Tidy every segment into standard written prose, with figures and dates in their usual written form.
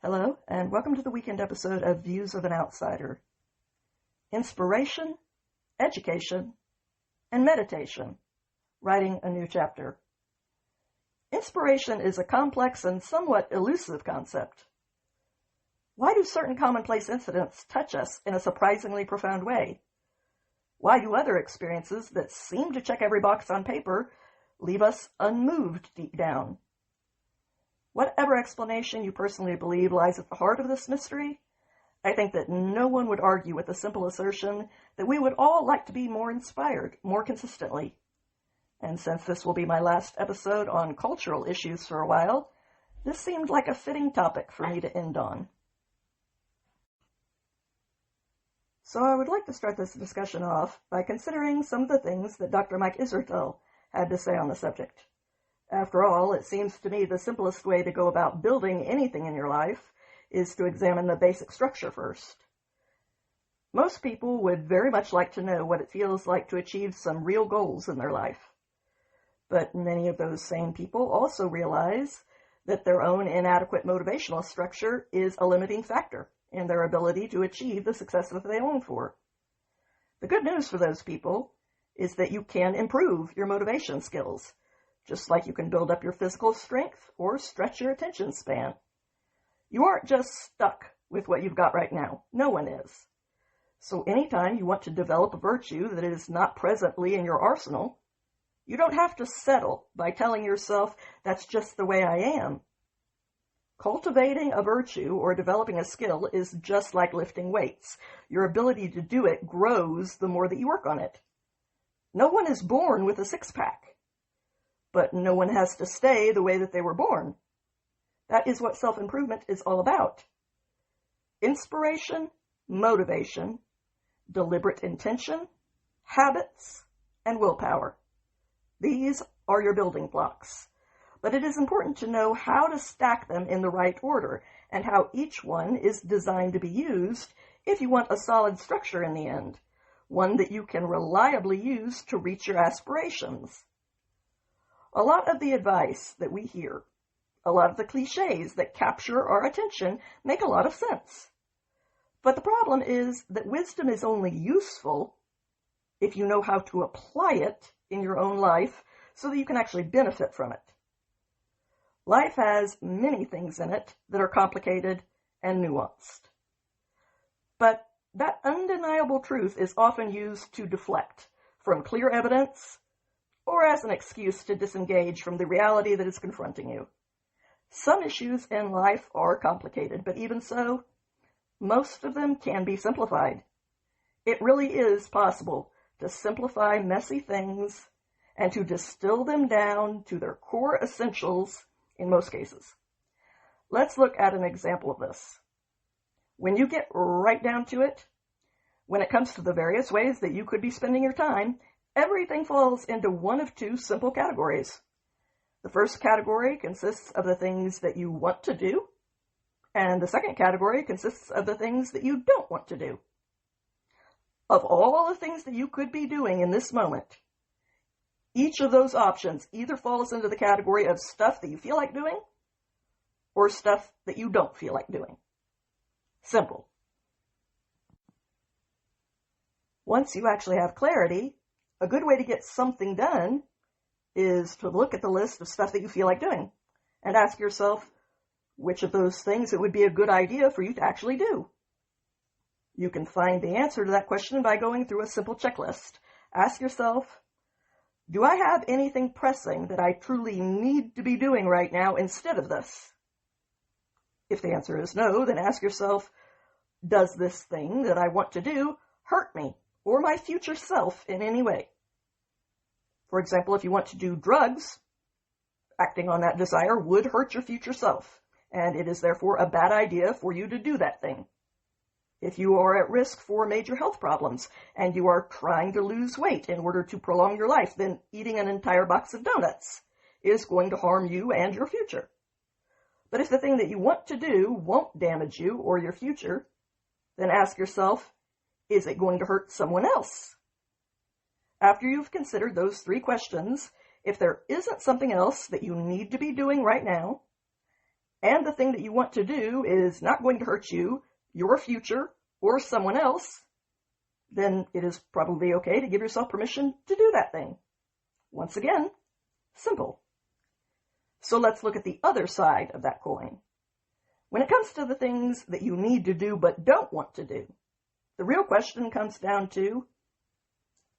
Hello, and welcome to the weekend episode of Views of an Outsider. Inspiration, education, and meditation. Writing a new chapter. Inspiration is a complex and somewhat elusive concept. Why do certain commonplace incidents touch us in a surprisingly profound way? Why do other experiences that seem to check every box on paper leave us unmoved deep down? Whatever explanation you personally believe lies at the heart of this mystery, I think that no one would argue with the simple assertion that we would all like to be more inspired, more consistently. And since this will be my last episode on cultural issues for a while, this seemed like a fitting topic for me to end on. So I would like to start this discussion off by considering some of the things that Dr. Mike Israetel had to say on the subject. After all, it seems to me the simplest way to go about building anything in your life is to examine the basic structure first. Most people would very much like to know what it feels like to achieve some real goals in their life. But many of those same people also realize that their own inadequate motivational structure is a limiting factor in their ability to achieve the success that they long for. The good news for those people is that you can improve your motivation skills, just like you can build up your physical strength or stretch your attention span. You aren't just stuck with what you've got right now. No one is. So anytime you want to develop a virtue that is not presently in your arsenal, you don't have to settle by telling yourself, that's just the way I am. Cultivating a virtue or developing a skill is just like lifting weights. Your ability to do it grows the more that you work on it. No one is born with a six-pack. But no one has to stay the way that they were born. That is what self-improvement is all about. Inspiration, motivation, deliberate intention, habits, and willpower. These are your building blocks. But it is important to know how to stack them in the right order and how each one is designed to be used if you want a solid structure in the end, one that you can reliably use to reach your aspirations. A lot of the advice that we hear, a lot of the cliches that capture our attention make a lot of sense. But the problem is that wisdom is only useful if you know how to apply it in your own life so that you can actually benefit from it. Life has many things in it that are complicated and nuanced. But that undeniable truth is often used to deflect from clear evidence or as an excuse to disengage from the reality that is confronting you. Some issues in life are complicated, but even so, most of them can be simplified. It really is possible to simplify messy things and to distill them down to their core essentials in most cases. Let's look at an example of this. When you get right down to it, when it comes to the various ways that you could be spending your time, everything falls into one of two simple categories. The first category consists of the things that you want to do, and the second category consists of the things that you don't want to do. Of all the things that you could be doing in this moment, each of those options either falls into the category of stuff that you feel like doing or stuff that you don't feel like doing. Simple. Once you actually have clarity, a good way to get something done is to look at the list of stuff that you feel like doing and ask yourself which of those things it would be a good idea for you to actually do. You can find the answer to that question by going through a simple checklist. Ask yourself, do I have anything pressing that I truly need to be doing right now instead of this? If the answer is no, then ask yourself, does this thing that I want to do hurt me or my future self in any way? For example, if you want to do drugs, acting on that desire would hurt your future self, and it is therefore a bad idea for you to do that thing. If you are at risk for major health problems and you are trying to lose weight in order to prolong your life, then eating an entire box of donuts is going to harm you and your future. But if the thing that you want to do won't damage you or your future, then ask yourself, is it going to hurt someone else? After you've considered those three questions, if there isn't something else that you need to be doing right now, and the thing that you want to do is not going to hurt you, your future, or someone else, then it is probably okay to give yourself permission to do that thing. Once again, simple. So let's look at the other side of that coin. When it comes to the things that you need to do but don't want to do, the real question comes down to,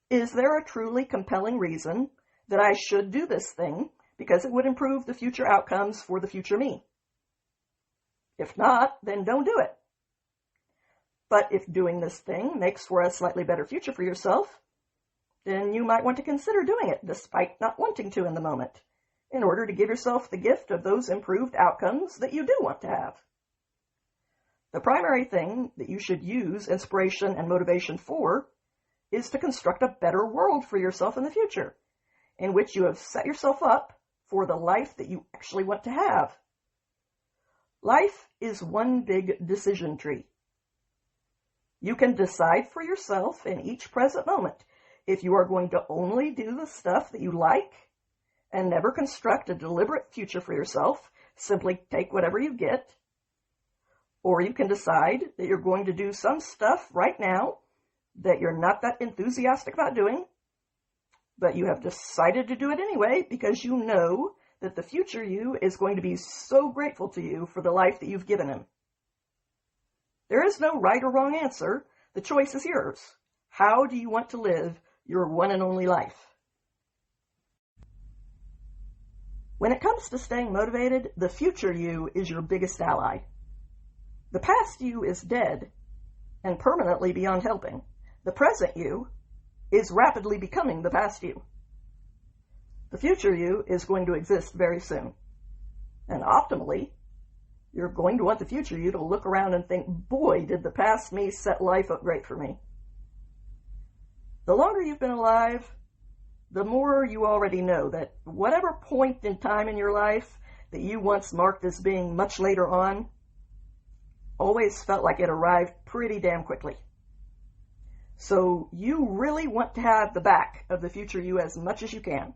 is there a truly compelling reason that I should do this thing because it would improve the future outcomes for the future me? If not, then don't do it. But if doing this thing makes for a slightly better future for yourself, then you might want to consider doing it despite not wanting to in the moment, in order to give yourself the gift of those improved outcomes that you do want to have. The primary thing that you should use inspiration and motivation for is to construct a better world for yourself in the future, in which you have set yourself up for the life that you actually want to have. Life is one big decision tree. You can decide for yourself in each present moment if you are going to only do the stuff that you like and never construct a deliberate future for yourself, simply take whatever you get, or you can decide that you're going to do some stuff right now that you're not that enthusiastic about doing, but you have decided to do it anyway because you know that the future you is going to be so grateful to you for the life that you've given him. There is no right or wrong answer. The choice is yours. How do you want to live your one and only life? When it comes to staying motivated, the future you is your biggest ally. The past you is dead and permanently beyond helping. The present you is rapidly becoming the past you. The future you is going to exist very soon. And optimally, you're going to want the future you to look around and think, boy, did the past me set life up great for me. The longer you've been alive, the more you already know that whatever point in time in your life that you once marked as being much later on, always felt like it arrived pretty damn quickly. So you really want to have the back of the future you as much as you can.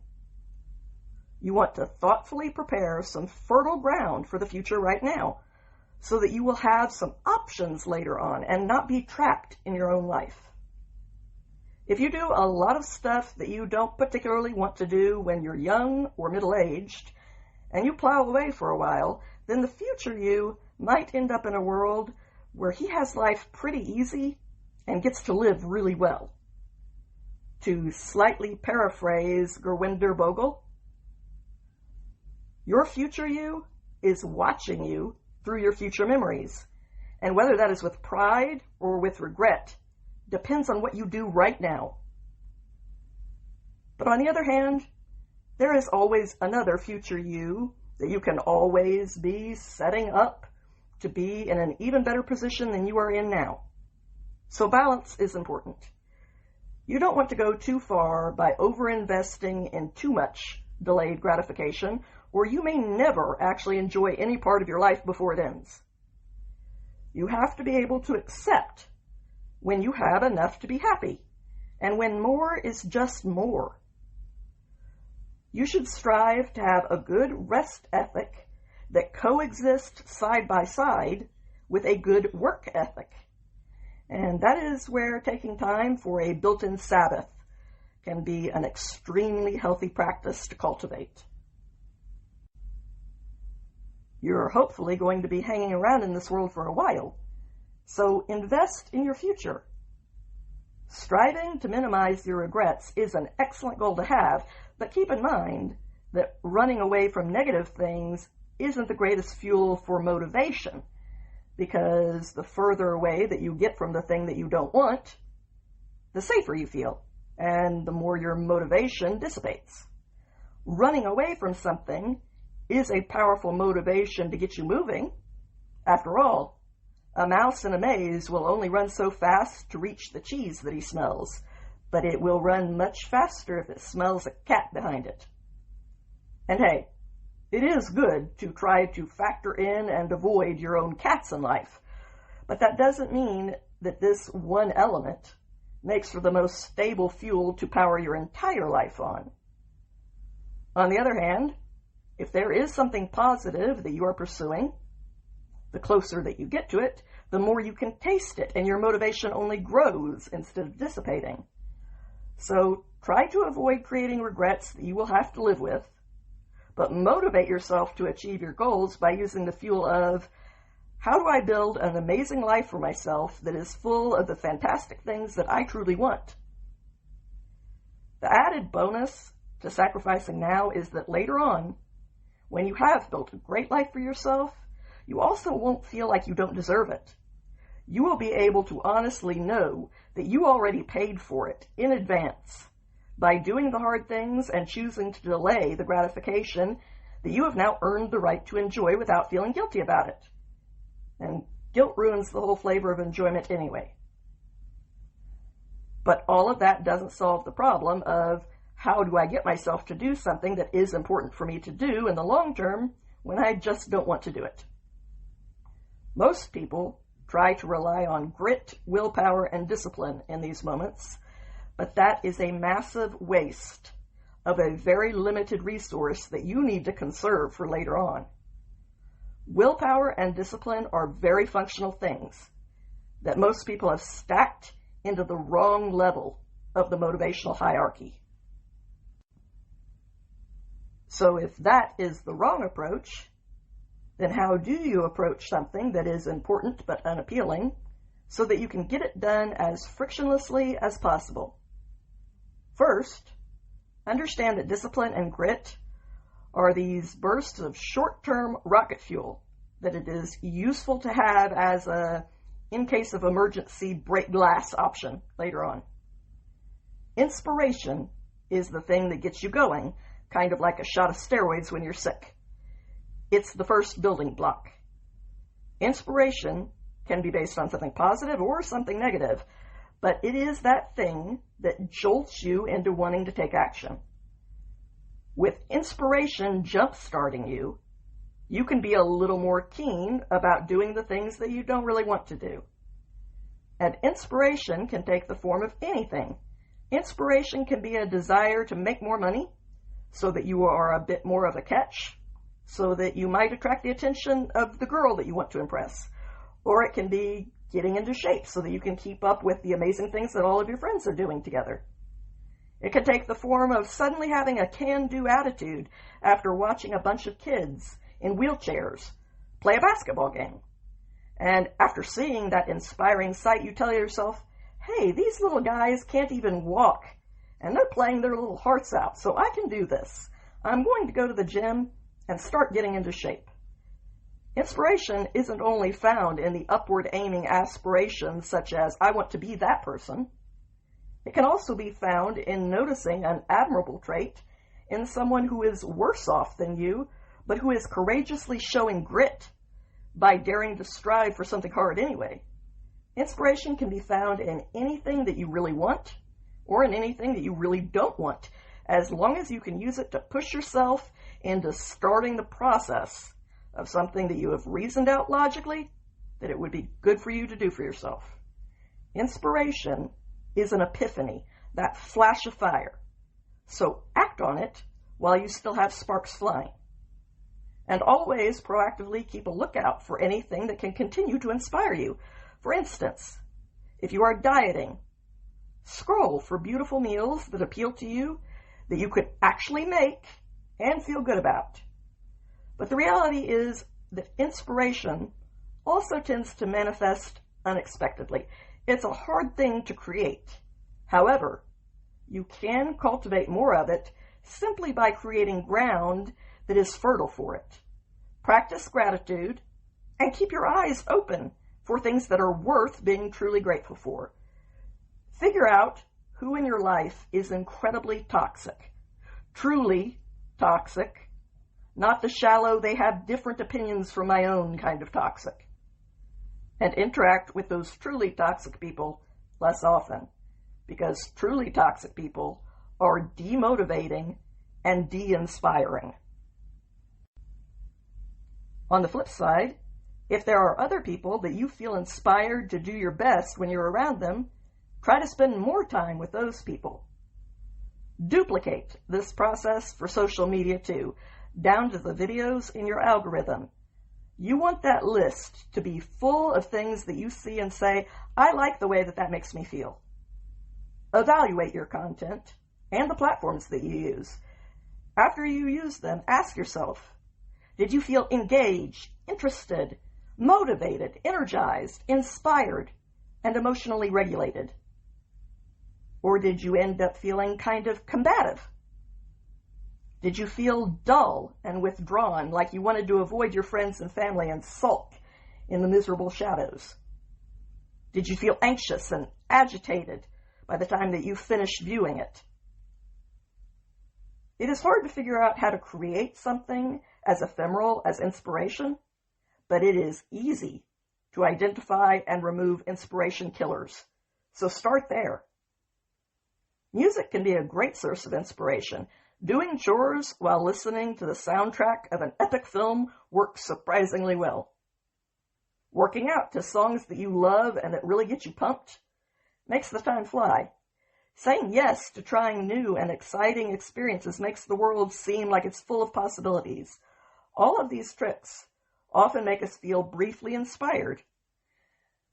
You want to thoughtfully prepare some fertile ground for the future right now, so that you will have some options later on and not be trapped in your own life. If you do a lot of stuff that you don't particularly want to do when you're young or middle-aged, and you plow away for a while, then the future you might end up in a world where he has life pretty easy and gets to live really well. To slightly paraphrase Gurwinder Bhogal, your future you is watching you through your future memories, and whether that is with pride or with regret depends on what you do right now. But on the other hand, there is always another future you that you can always be setting up to be in an even better position than you are in now. So balance is important. You don't want to go too far by overinvesting in too much delayed gratification, or you may never actually enjoy any part of your life before it ends. You have to be able to accept when you have enough to be happy, and when more is just more. You should strive to have a good rest ethic that coexists side by side with a good work ethic. And that is where taking time for a built-in Sabbath can be an extremely healthy practice to cultivate. You're hopefully going to be hanging around in this world for a while, so invest in your future. Striving to minimize your regrets is an excellent goal to have, but keep in mind that running away from negative things isn't the greatest fuel for motivation, because the further away that you get from the thing that you don't want, the safer you feel, and the more your motivation dissipates. Running away from something is a powerful motivation to get you moving. After all, a mouse in a maze will only run so fast to reach the cheese that he smells, but it will run much faster if it smells a cat behind it. And hey, it is good to try to factor in and avoid your own cats in life, but that doesn't mean that this one element makes for the most stable fuel to power your entire life on. On the other hand, If there is something positive that you are pursuing, the closer that you get to it, the more you can taste it, and your motivation only grows instead of dissipating. So try to avoid creating regrets that you will have to live with, but motivate yourself to achieve your goals by using the fuel of, how do I build an amazing life for myself that is full of the fantastic things that I truly want? The added bonus to sacrificing now is that later on, when you have built a great life for yourself, you also won't feel like you don't deserve it. You will be able to honestly know that you already paid for it in advance by doing the hard things and choosing to delay the gratification that you have now earned the right to enjoy without feeling guilty about it. And guilt ruins the whole flavor of enjoyment anyway. But all of that doesn't solve the problem of, how do I get myself to do something that is important for me to do in the long term when I just don't want to do it? Most people try to rely on grit, willpower, and discipline in these moments, but that is a massive waste of a very limited resource that you need to conserve for later on. Willpower and discipline are very functional things that most people have stacked into the wrong level of the motivational hierarchy. So if that is the wrong approach, then how do you approach something that is important but unappealing so that you can get it done as frictionlessly as possible? First, understand that discipline and grit are these bursts of short-term rocket fuel that it is useful to have as a, in case of emergency, break glass option later on. Inspiration is the thing that gets you going, kind of like a shot of steroids when you're sick. It's the first building block. Inspiration can be based on something positive or something negative, but it is that thing that jolts you into wanting to take action. With inspiration jump-starting you, you can be a little more keen about doing the things that you don't really want to do. And inspiration can take the form of anything. Inspiration can be a desire to make more money, so that you are a bit more of a catch, so that you might attract the attention of the girl that you want to impress. Or it can be getting into shape so that you can keep up with the amazing things that all of your friends are doing together. It can take the form of suddenly having a can-do attitude after watching a bunch of kids in wheelchairs play a basketball game. And after seeing that inspiring sight, you tell yourself, hey, these little guys can't even walk, and they're playing their little hearts out, so I can do this. I'm going to go to the gym and start getting into shape. Inspiration isn't only found in the upward aiming aspirations such as, I want to be that person. It can also be found in noticing an admirable trait in someone who is worse off than you, but who is courageously showing grit by daring to strive for something hard anyway. Inspiration can be found in anything that you really want, or in anything that you really don't want, as long as you can use it to push yourself into starting the process of something that you have reasoned out logically that it would be good for you to do for yourself. Inspiration is an epiphany, that flash of fire. So act on it while you still have sparks flying. And always proactively keep a lookout for anything that can continue to inspire you. For instance, if you are dieting, scroll for beautiful meals that appeal to you, that you could actually make and feel good about. But the reality is that inspiration also tends to manifest unexpectedly. It's a hard thing to create. However, you can cultivate more of it simply by creating ground that is fertile for it. Practice gratitude and keep your eyes open for things that are worth being truly grateful for. Figure out who in your life is incredibly toxic, truly toxic, not the shallow, they have different opinions from my own kind of toxic. And interact with those truly toxic people less often, because truly toxic people are demotivating and de-inspiring. On the flip side, if there are other people that you feel inspired to do your best when you're around them, try to spend more time with those people. Duplicate this process for social media too. down to the videos in your algorithm. You want that list to be full of things that you see and say, I like the way that makes me feel. Evaluate your content and the platforms that you use. After you use them, ask yourself, did you feel engaged, interested, motivated, energized, inspired, and emotionally regulated? Or did you end up feeling kind of combative? Did you feel dull and withdrawn, like you wanted to avoid your friends and family and sulk in the miserable shadows? Did you feel anxious and agitated by the time that you finished viewing it? It is hard to figure out how to create something as ephemeral as inspiration, but it is easy to identify and remove inspiration killers. So start there. Music can be a great source of inspiration. Doing chores while listening to the soundtrack of an epic film works surprisingly well. Working out to songs that you love and that really get you pumped makes the time fly. Saying yes to trying new and exciting experiences makes the world seem like it's full of possibilities. All of these tricks often make us feel briefly inspired.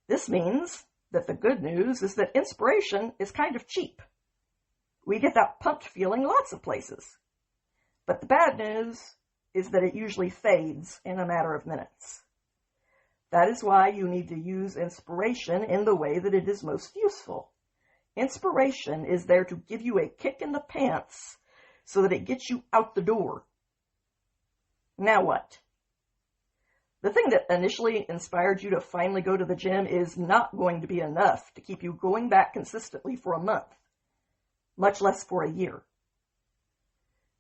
This means that the good news is that inspiration is kind of cheap. We get that pumped feeling lots of places. But the bad news is that it usually fades in a matter of minutes. That is why you need to use inspiration in the way that it is most useful. Inspiration is there to give you a kick in the pants so that it gets you out the door. Now what? The thing that initially inspired you to finally go to the gym is not going to be enough to keep you going back consistently for a month, much less for a year.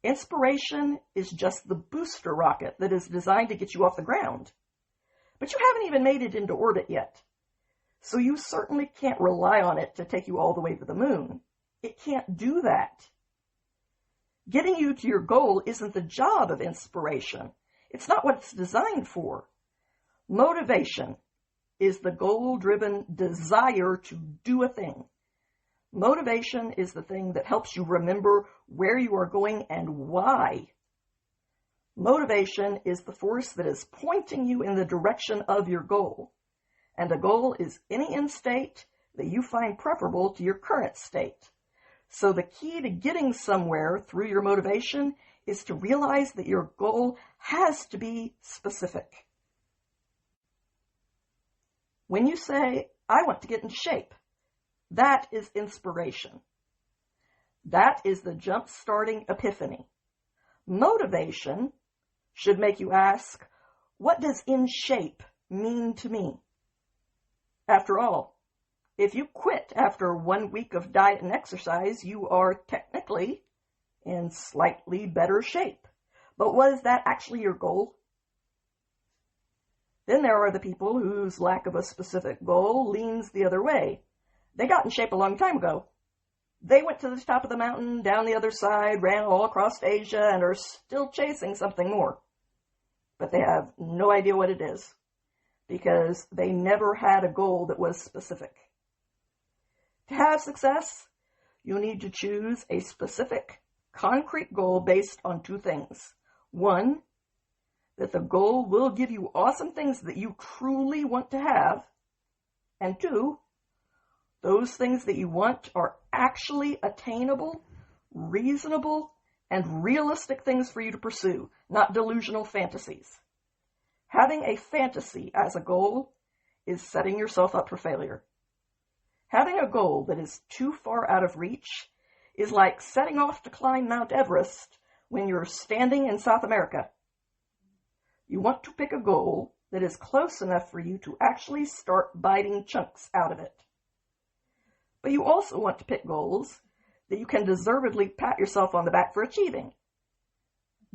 Inspiration is just the booster rocket that is designed to get you off the ground. But you haven't even made it into orbit yet. So you certainly can't rely on it to take you all the way to the moon. It can't do that. Getting you to your goal isn't the job of inspiration. It's not what it's designed for. Motivation is the goal-driven desire to do a thing. Motivation is the thing that helps you remember where you are going and why. Motivation is the force that is pointing you in the direction of your goal. And a goal is any end state that you find preferable to your current state. So the key to getting somewhere through your motivation is to realize that your goal has to be specific. When you say, I want to get into shape, that is inspiration. That is the jump-starting epiphany. Motivation should make you ask, what does in shape mean to me? After all, if you quit after 1 week of diet and exercise, you are technically in slightly better shape. But was that actually your goal? Then there are the people whose lack of a specific goal leans the other way. They got in shape a long time ago. They went to the top of the mountain, down the other side, ran all across Asia, and are still chasing something more. But they have no idea what it is, because they never had a goal that was specific. To have success, you need to choose a specific, concrete goal based on two things. One, that the goal will give you awesome things that you truly want to have. And two, those things that you want are actually attainable, reasonable, and realistic things for you to pursue, not delusional fantasies. Having a fantasy as a goal is setting yourself up for failure. Having a goal that is too far out of reach is like setting off to climb Mount Everest when you're standing in South America. You want to pick a goal that is close enough for you to actually start biting chunks out of it. But you also want to pick goals that you can deservedly pat yourself on the back for achieving.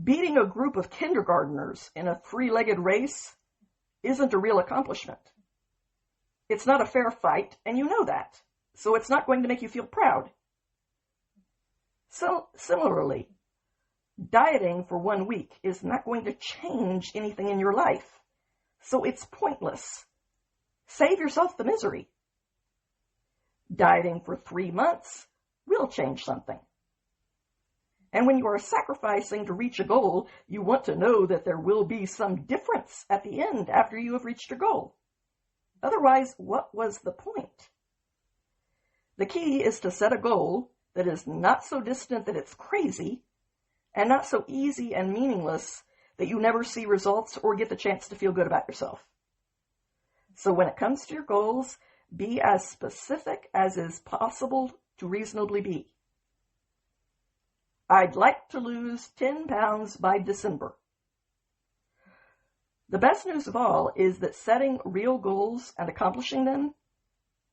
Beating a group of kindergartners in a three-legged race isn't a real accomplishment. It's not a fair fight, and you know that, so it's not going to make you feel proud. So, similarly, dieting for 1 week is not going to change anything in your life, so it's pointless. Save yourself the misery. Dieting for 3 months will change something. And when you are sacrificing to reach a goal, you want to know that there will be some difference at the end after you have reached your goal. Otherwise, what was the point? The key is to set a goal that is not so distant that it's crazy, and not so easy and meaningless that you never see results or get the chance to feel good about yourself. So when it comes to your goals, be as specific as is possible to reasonably be. I'd like to lose 10 pounds by December. The best news of all is that setting real goals and accomplishing them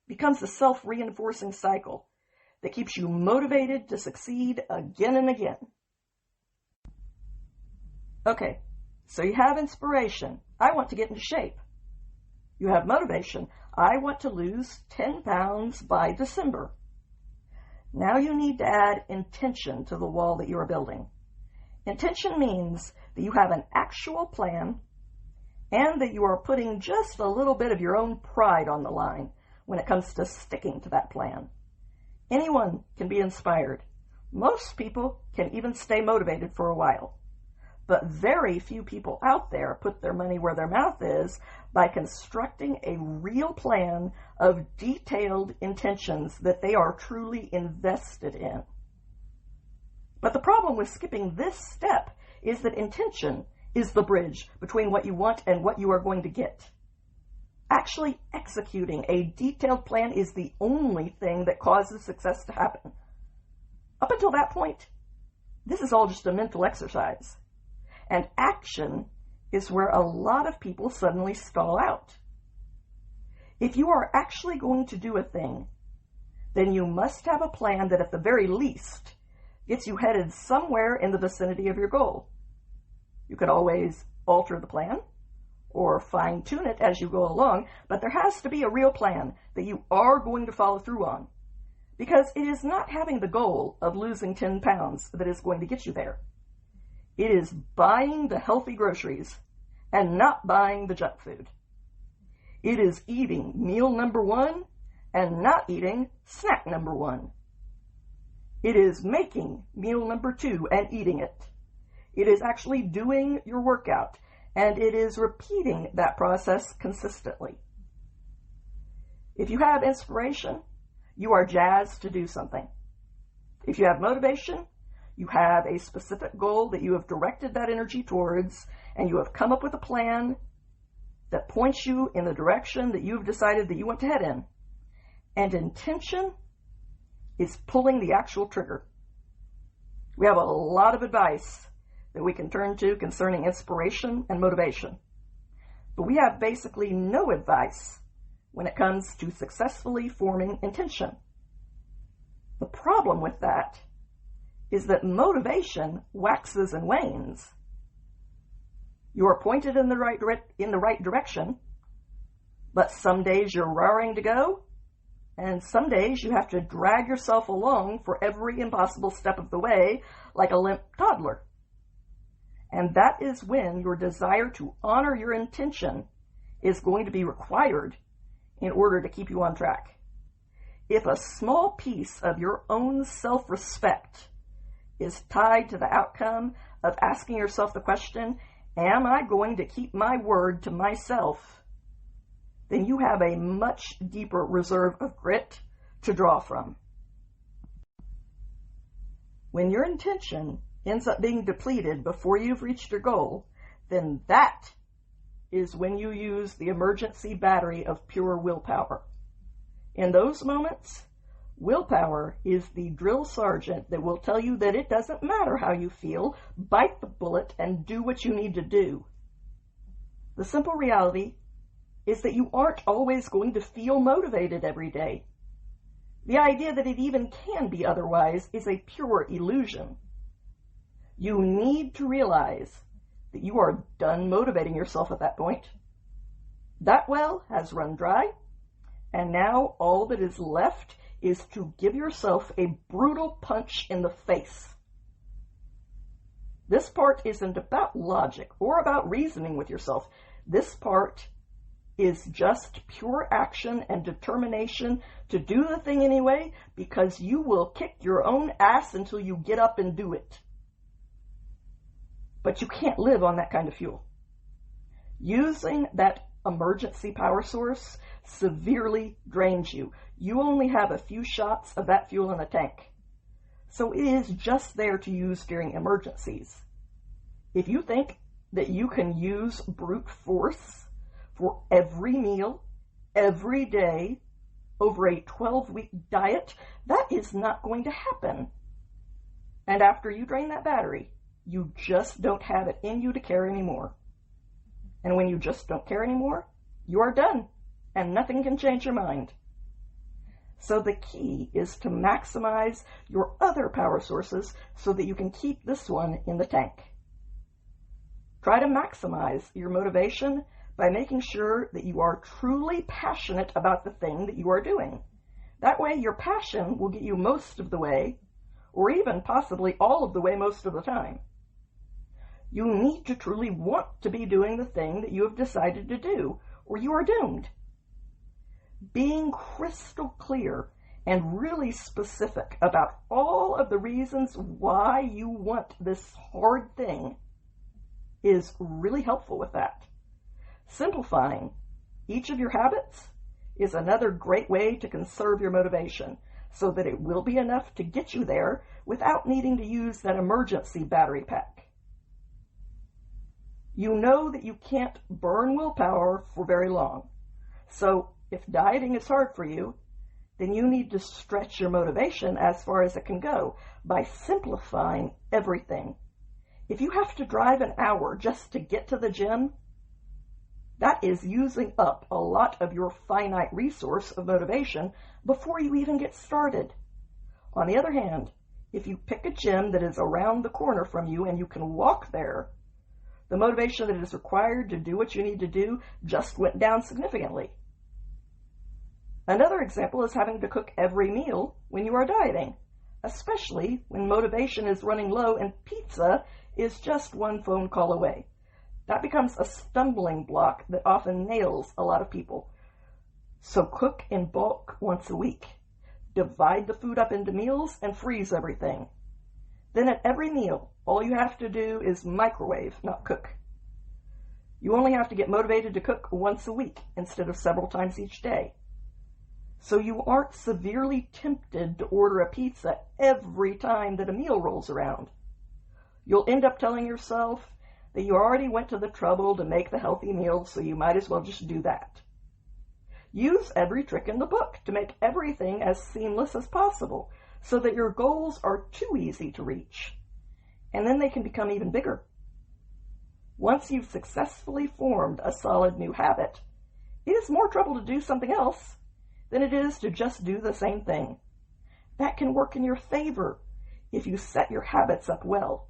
becomes a self-reinforcing cycle that keeps you motivated to succeed again and again. Okay, so you have inspiration. I want to get into shape. You have motivation. I want to lose 10 pounds by December. Now you need to add intention to the wall that you are building. Intention means that you have an actual plan and that you are putting just a little bit of your own pride on the line when it comes to sticking to that plan. Anyone can be inspired. Most people can even stay motivated for a while. But very few people out there put their money where their mouth is by constructing a real plan of detailed intentions that they are truly invested in. But the problem with skipping this step is that intention is the bridge between what you want and what you are going to get. Actually executing a detailed plan is the only thing that causes success to happen. Up until that point, this is all just a mental exercise. And action is where a lot of people suddenly stall out. If you are actually going to do a thing, then you must have a plan that at the very least gets you headed somewhere in the vicinity of your goal. You could always alter the plan or fine-tune it as you go along, but there has to be a real plan that you are going to follow through on, because it is not having the goal of losing 10 pounds that is going to get you there. It is buying the healthy groceries and not buying the junk food. It is eating meal number 1 and not eating snack number 1. It is making meal number 2 and eating it. It is actually doing your workout, and it is repeating that process consistently. If you have inspiration, you are jazzed to do something. If you have motivation, you have a specific goal that you have directed that energy towards, and you have come up with a plan that points you in the direction that you've decided that you want to head in. And intention is pulling the actual trigger. We have a lot of advice that we can turn to concerning inspiration and motivation, but we have basically no advice when it comes to successfully forming intention. The problem with that is that motivation waxes and wanes. You are pointed in the right direction, but some days you're raring to go, and some days you have to drag yourself along for every impossible step of the way like a limp toddler. And that is when your desire to honor your intention is going to be required in order to keep you on track. If a small piece of your own self-respect is tied to the outcome of asking yourself the question, am I going to keep my word to myself? Then you have a much deeper reserve of grit to draw from. When your intention ends up being depleted before you've reached your goal, then that is when you use the emergency battery of pure willpower. In those moments, willpower is the drill sergeant that will tell you that it doesn't matter how you feel, bite the bullet and do what you need to do. The simple reality is that you aren't always going to feel motivated every day. The idea that it even can be otherwise is a pure illusion. You need to realize that you are done motivating yourself at that point. That well has run dry, and now all that is left is to give yourself a brutal punch in the face. This part isn't about logic or about reasoning with yourself. This part is just pure action and determination to do the thing anyway, because you will kick your own ass until you get up and do it. but you can't live on that kind of fuel. Using that emergency power source severely drains you. You only have a few shots of that fuel in the tank, so it is just there to use during emergencies. If you think that you can use brute force for every meal, every day, over a 12-week diet, that is not going to happen. And after you drain that battery, you just don't have it in you to care anymore. And when you just don't care anymore, you are done, and nothing can change your mind. So the key is to maximize your other power sources so that you can keep this one in the tank. Try to maximize your motivation by making sure that you are truly passionate about the thing that you are doing. That way, your passion will get you most of the way, or even possibly all of the way most of the time. You need to truly want to be doing the thing that you have decided to do, or you are doomed. Being crystal clear and really specific about all of the reasons why you want this hard thing is really helpful with that. Simplifying each of your habits is another great way to conserve your motivation so that it will be enough to get you there without needing to use that emergency battery pack. You know that you can't burn willpower for very long. So if dieting is hard for you, then you need to stretch your motivation as far as it can go by simplifying everything. If you have to drive an hour just to get to the gym, that is using up a lot of your finite resource of motivation before you even get started. On the other hand, if you pick a gym that is around the corner from you and you can walk there, the motivation that is required to do what you need to do just went down significantly. Another example is having to cook every meal when you are dieting, especially when motivation is running low and pizza is just one phone call away. That becomes a stumbling block that often nails a lot of people. So cook in bulk once a week. Divide the food up into meals and freeze everything. Then at every meal, all you have to do is microwave, not cook. You only have to get motivated to cook once a week instead of several times each day. So you aren't severely tempted to order a pizza every time that a meal rolls around. You'll end up telling yourself that you already went to the trouble to make the healthy meal, so you might as well just do that. Use every trick in the book to make everything as seamless as possible so that your goals are too easy to reach, and then they can become even bigger. Once you've successfully formed a solid new habit, it is more trouble to do something else than it is to just do the same thing. That can work in your favor if you set your habits up well.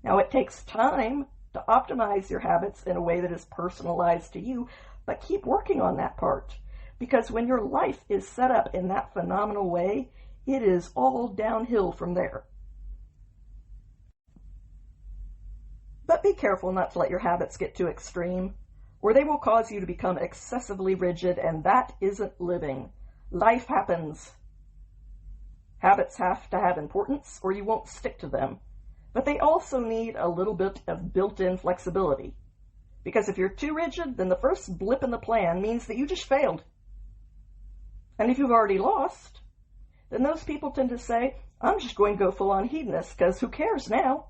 Now, it takes time to optimize your habits in a way that is personalized to you, but keep working on that part, because when your life is set up in that phenomenal way, it is all downhill from there. But be careful not to let your habits get too extreme, or they will cause you to become excessively rigid, and that isn't living. Life happens. Habits have to have importance, or you won't stick to them. But they also need a little bit of built-in flexibility. Because if you're too rigid, then the first blip in the plan means that you just failed. And if you've already lost, then those people tend to say, I'm just going to go full-on hedonist, because who cares now?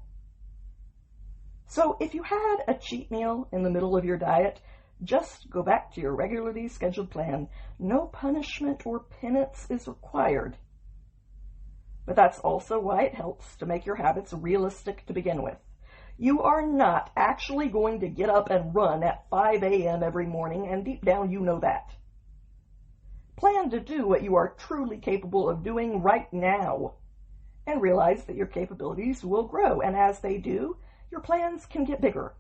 So if you had a cheat meal in the middle of your diet, just go back to your regularly scheduled plan. No punishment or penance is required. But that's also why it helps to make your habits realistic to begin with. You are not actually going to get up and run at 5 a.m. every morning, and deep down you know that. Plan to do what you are truly capable of doing right now, and realize that your capabilities will grow, and as they do, your plans can get bigger.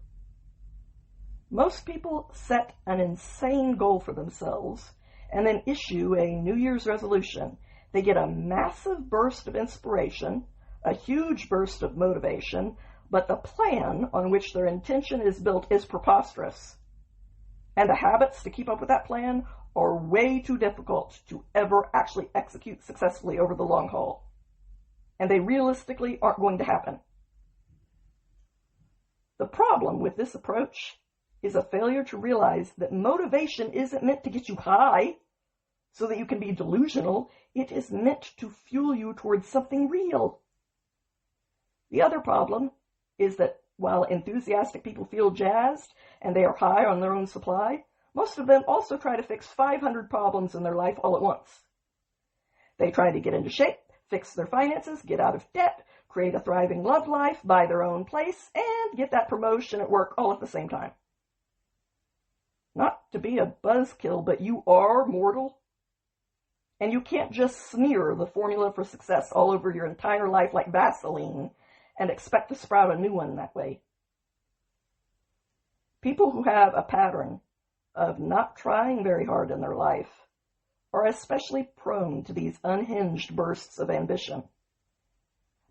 Most people set an insane goal for themselves and then issue a New Year's resolution. They get a massive burst of inspiration, a huge burst of motivation, but the plan on which their intention is built is preposterous. And the habits to keep up with that plan are way too difficult to ever actually execute successfully over the long haul. And they realistically aren't going to happen. The problem with this approach is a failure to realize that motivation isn't meant to get you high so that you can be delusional. It is meant to fuel you towards something real. The other problem is that while enthusiastic people feel jazzed and they are high on their own supply, most of them also try to fix 500 problems in their life all at once. They try to get into shape, fix their finances, get out of debt, create a thriving love life, buy their own place, and get that promotion at work all at the same time. Not to be a buzzkill, but you are mortal. And you can't just smear the formula for success all over your entire life like Vaseline and expect to sprout a new one that way. People who have a pattern of not trying very hard in their life are especially prone to these unhinged bursts of ambition.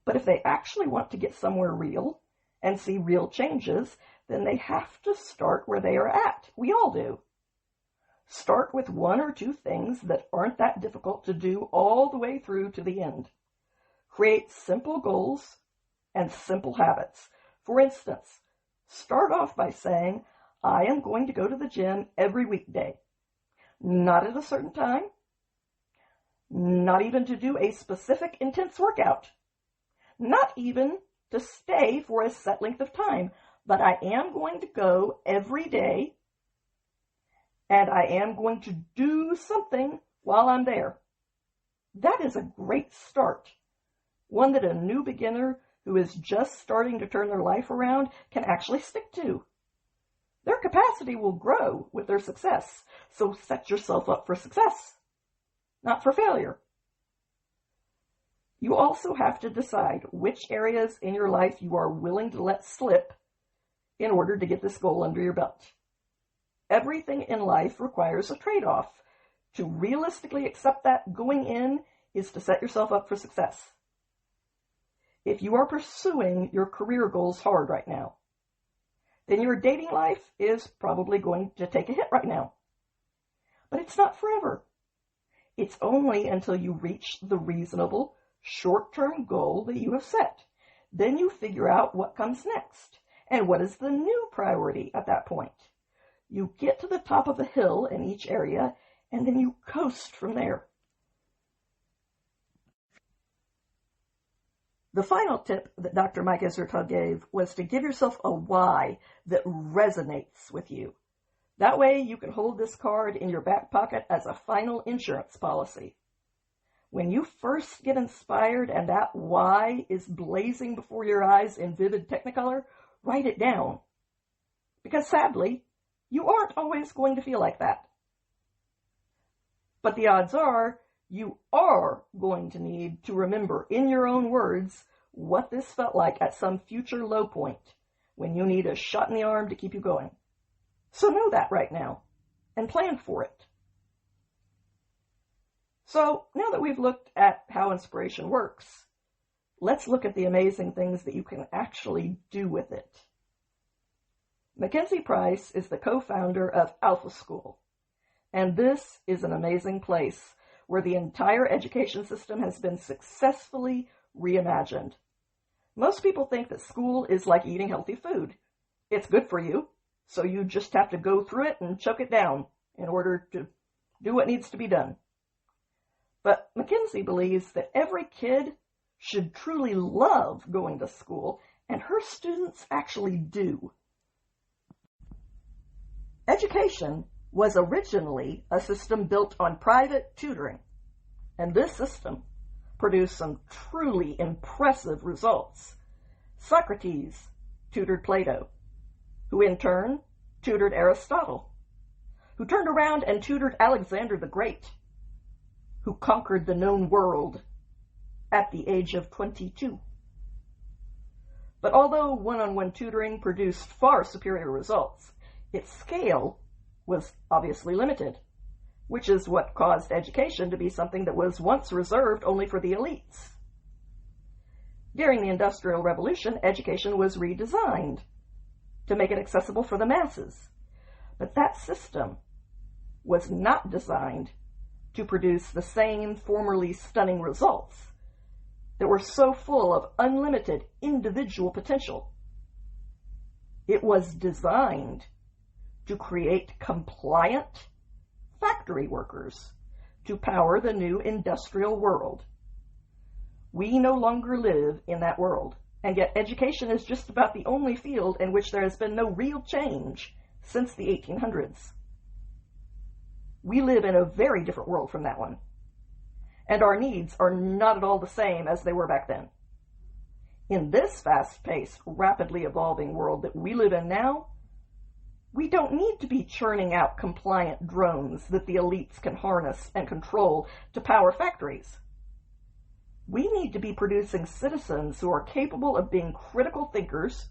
But if they actually want to get somewhere real and see real changes, then they have to start where they are at. We all do. Start with one or two things that aren't that difficult to do all the way through to the end. Create simple goals and simple habits. For instance, start off by saying, I am going to go to the gym every weekday. Not at a certain time. Not even to do a specific intense workout. Not even to stay for a set length of time. But I am going to go every day, and I am going to do something while I'm there. That is a great start. One that a new beginner who is just starting to turn their life around can actually stick to. Their capacity will grow with their success, so set yourself up for success, not for failure. You also have to decide which areas in your life you are willing to let slip in order to get this goal under your belt. Everything in life requires a trade-off. To realistically accept that going in is to set yourself up for success. If you are pursuing your career goals hard right now, then your dating life is probably going to take a hit right now. But it's not forever. It's only until you reach the reasonable, short-term goal that you have set. Then you figure out what comes next and what is the new priority at that point. You get to the top of the hill in each area, and then you coast from there. The final tip that Dr. Mike Israetel gave was to give yourself a why that resonates with you. That way you can hold this card in your back pocket as a final insurance policy. When you first get inspired and that why is blazing before your eyes in vivid technicolor, write it down. Because sadly, you aren't always going to feel like that. But the odds are you are going to need to remember in your own words what this felt like at some future low point when you need a shot in the arm to keep you going. So know that right now and plan for it. So now that we've looked at how inspiration works, let's look at the amazing things that you can actually do with it. Mackenzie Price is the co-founder of Alpha School, and this is an amazing place where the entire education system has been successfully reimagined. Most people think that school is like eating healthy food. It's good for you, so you just have to go through it and choke it down in order to do what needs to be done. But Mackenzie believes that every kid should truly love going to school, and her students actually do. Education was originally a system built on private tutoring, and this system produced some truly impressive results. Socrates tutored Plato, who in turn tutored Aristotle, who turned around and tutored Alexander the Great, who conquered the known world at the age of 22. But although one-on-one tutoring produced far superior results, its scale was obviously limited, which is what caused education to be something that was once reserved only for the elites. During the Industrial Revolution, education was redesigned to make it accessible for the masses, but that system was not designed to produce the same formerly stunning results that were so full of unlimited individual potential. It was designed to create compliant factory workers to power the new industrial world. We no longer live in that world, and yet education is just about the only field in which there has been no real change since the 1800s. We live in a very different world from that one, and our needs are not at all the same as they were back then. In this fast-paced, rapidly evolving world that we live in now, we don't need to be churning out compliant drones that the elites can harness and control to power factories. We need to be producing citizens who are capable of being critical thinkers,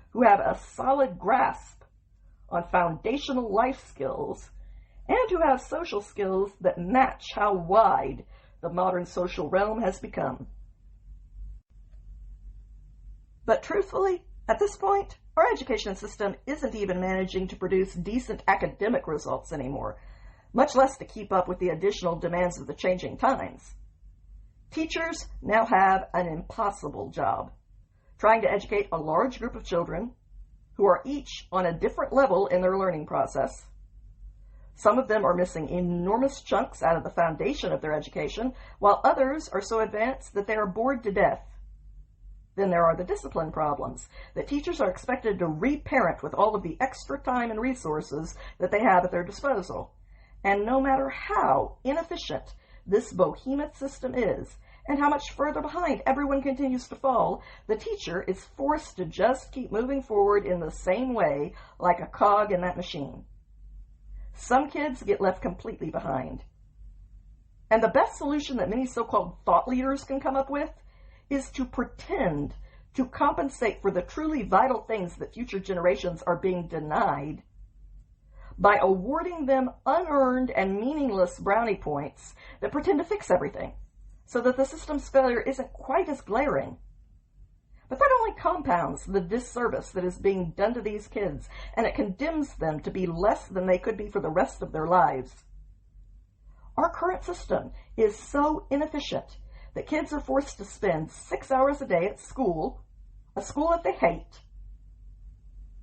who have a solid grasp on foundational life skills, and who have social skills that match how wide the modern social realm has become. But truthfully, at this point, our education system isn't even managing to produce decent academic results anymore, much less to keep up with the additional demands of the changing times. Teachers now have an impossible job, trying to educate a large group of children who are each on a different level in their learning process. Some of them are missing enormous chunks out of the foundation of their education, while others are so advanced that they are bored to death. Then there are the discipline problems that teachers are expected to reparent with all of the extra time and resources that they have at their disposal. And no matter how inefficient this behemoth system is, and how much further behind everyone continues to fall, the teacher is forced to just keep moving forward in the same way, like a cog in that machine. Some kids get left completely behind. And the best solution that many so-called thought leaders can come up with is to pretend to compensate for the truly vital things that future generations are being denied by awarding them unearned and meaningless brownie points that pretend to fix everything, so that the system's failure isn't quite as glaring. But that only compounds the disservice that is being done to these kids, and it condemns them to be less than they could be for the rest of their lives. Our current system is so inefficient that kids are forced to spend 6 hours a day at school, a school that they hate,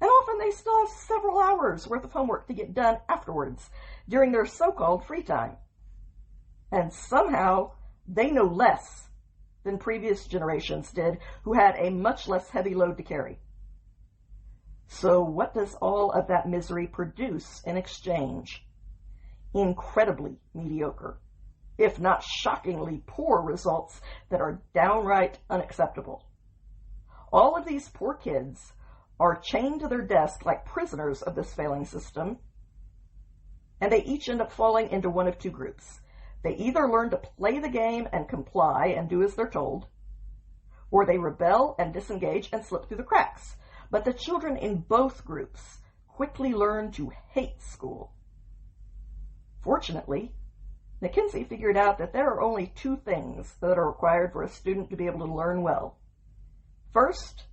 and often they still have several hours worth of homework to get done afterwards during their so-called free time. And somehow they know less than previous generations did, who had a much less heavy load to carry. So what does all of that misery produce in exchange? Incredibly mediocre, if not shockingly poor results that are downright unacceptable. All of these poor kids are chained to their desk like prisoners of this failing system, and they each end up falling into one of two groups. They either learn to play the game and comply and do as they're told, or they rebel and disengage and slip through the cracks. But the children in both groups quickly learn to hate school. Fortunately, McKinsey figured out that there are only two things that are required for a student to be able to learn well. First,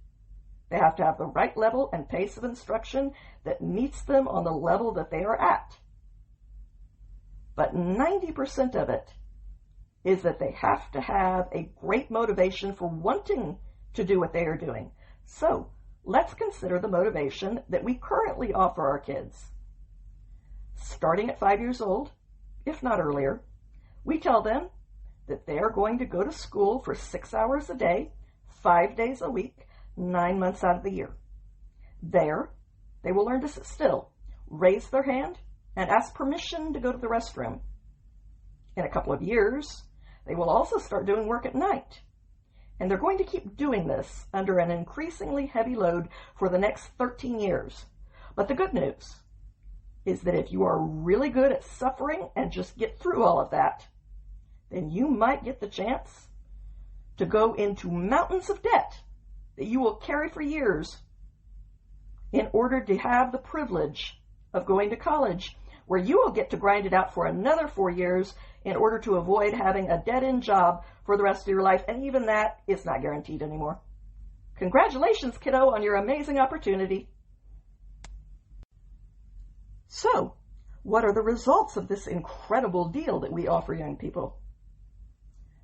they have to have the right level and pace of instruction that meets them on the level that they are at. But 90% of it is that they have to have a great motivation for wanting to do what they are doing. So let's consider the motivation that we currently offer our kids. Starting at 5 years old, if not earlier, we tell them that they are going to go to school for 6 hours a day, 5 days a week, 9 months out of the year. There, they will learn to sit still, raise their hand, and ask permission to go to the restroom. In a couple of years, they will also start doing work at night. And they're going to keep doing this under an increasingly heavy load for the next 13 years. But the good news is that if you are really good at suffering and just get through all of that, then you might get the chance to go into mountains of debt that you will carry for years in order to have the privilege of going to college, where you will get to grind it out for another 4 years in order to avoid having a dead-end job for the rest of your life, and even that is not guaranteed anymore. Congratulations, kiddo, on your amazing opportunity. So, what are the results of this incredible deal that we offer young people?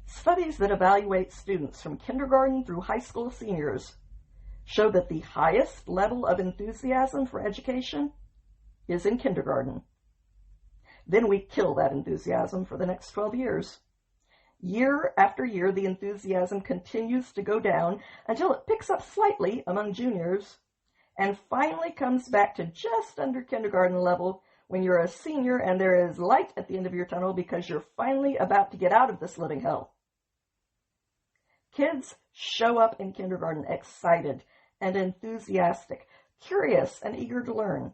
Studies that evaluate students from kindergarten through high school seniors show that the highest level of enthusiasm for education is in kindergarten. Then we kill that enthusiasm for the next 12 years. Year after year, the enthusiasm continues to go down until it picks up slightly among juniors and finally comes back to just under kindergarten level when you're a senior and there is light at the end of your tunnel because you're finally about to get out of this living hell. Kids show up in kindergarten excited and enthusiastic, curious and eager to learn.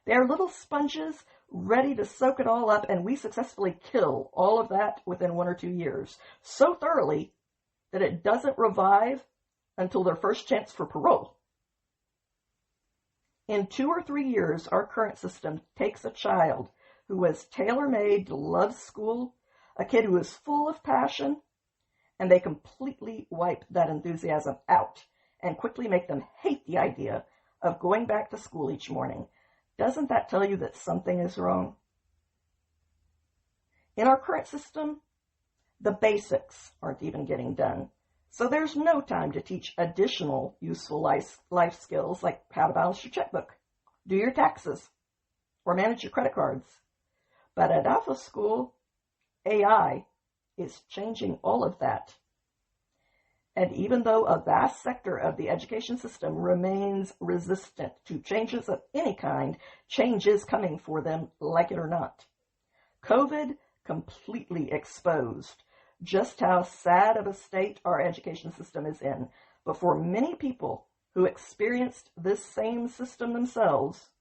They are little sponges ready to soak it all up, and we successfully kill all of that within 1 or 2 years, so thoroughly that it doesn't revive until their first chance for parole. In 2 or 3 years, our current system takes a child who was tailor-made, loves school, a kid who is full of passion, and they completely wipe that enthusiasm out and quickly make them hate the idea of going back to school each morning. Doesn't that tell you that something is wrong? In our current system, the basics aren't even getting done. So there's no time to teach additional useful life skills like how to balance your checkbook, do your taxes, or manage your credit cards. But at Alpha School, AI is changing all of that. And even though a vast sector of the education system remains resistant to changes of any kind, change is coming for them, like it or not. COVID completely exposed just how sad of a state our education system is in. But for many people who experienced this same system themselves,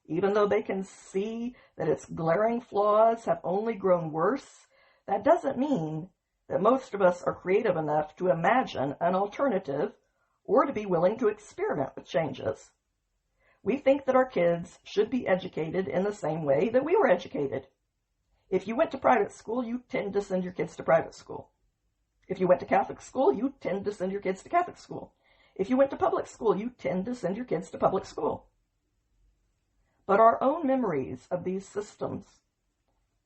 even though they can see that its glaring flaws have only grown worse, that doesn't mean that most of us are creative enough to imagine an alternative or to be willing to experiment with changes. We think that our kids should be educated in the same way that we were educated. If you went to private school, you tend to send your kids to private school. If you went to Catholic school, you tend to send your kids to Catholic school. If you went to public school, you tend to send your kids to public school. But our own memories of these systems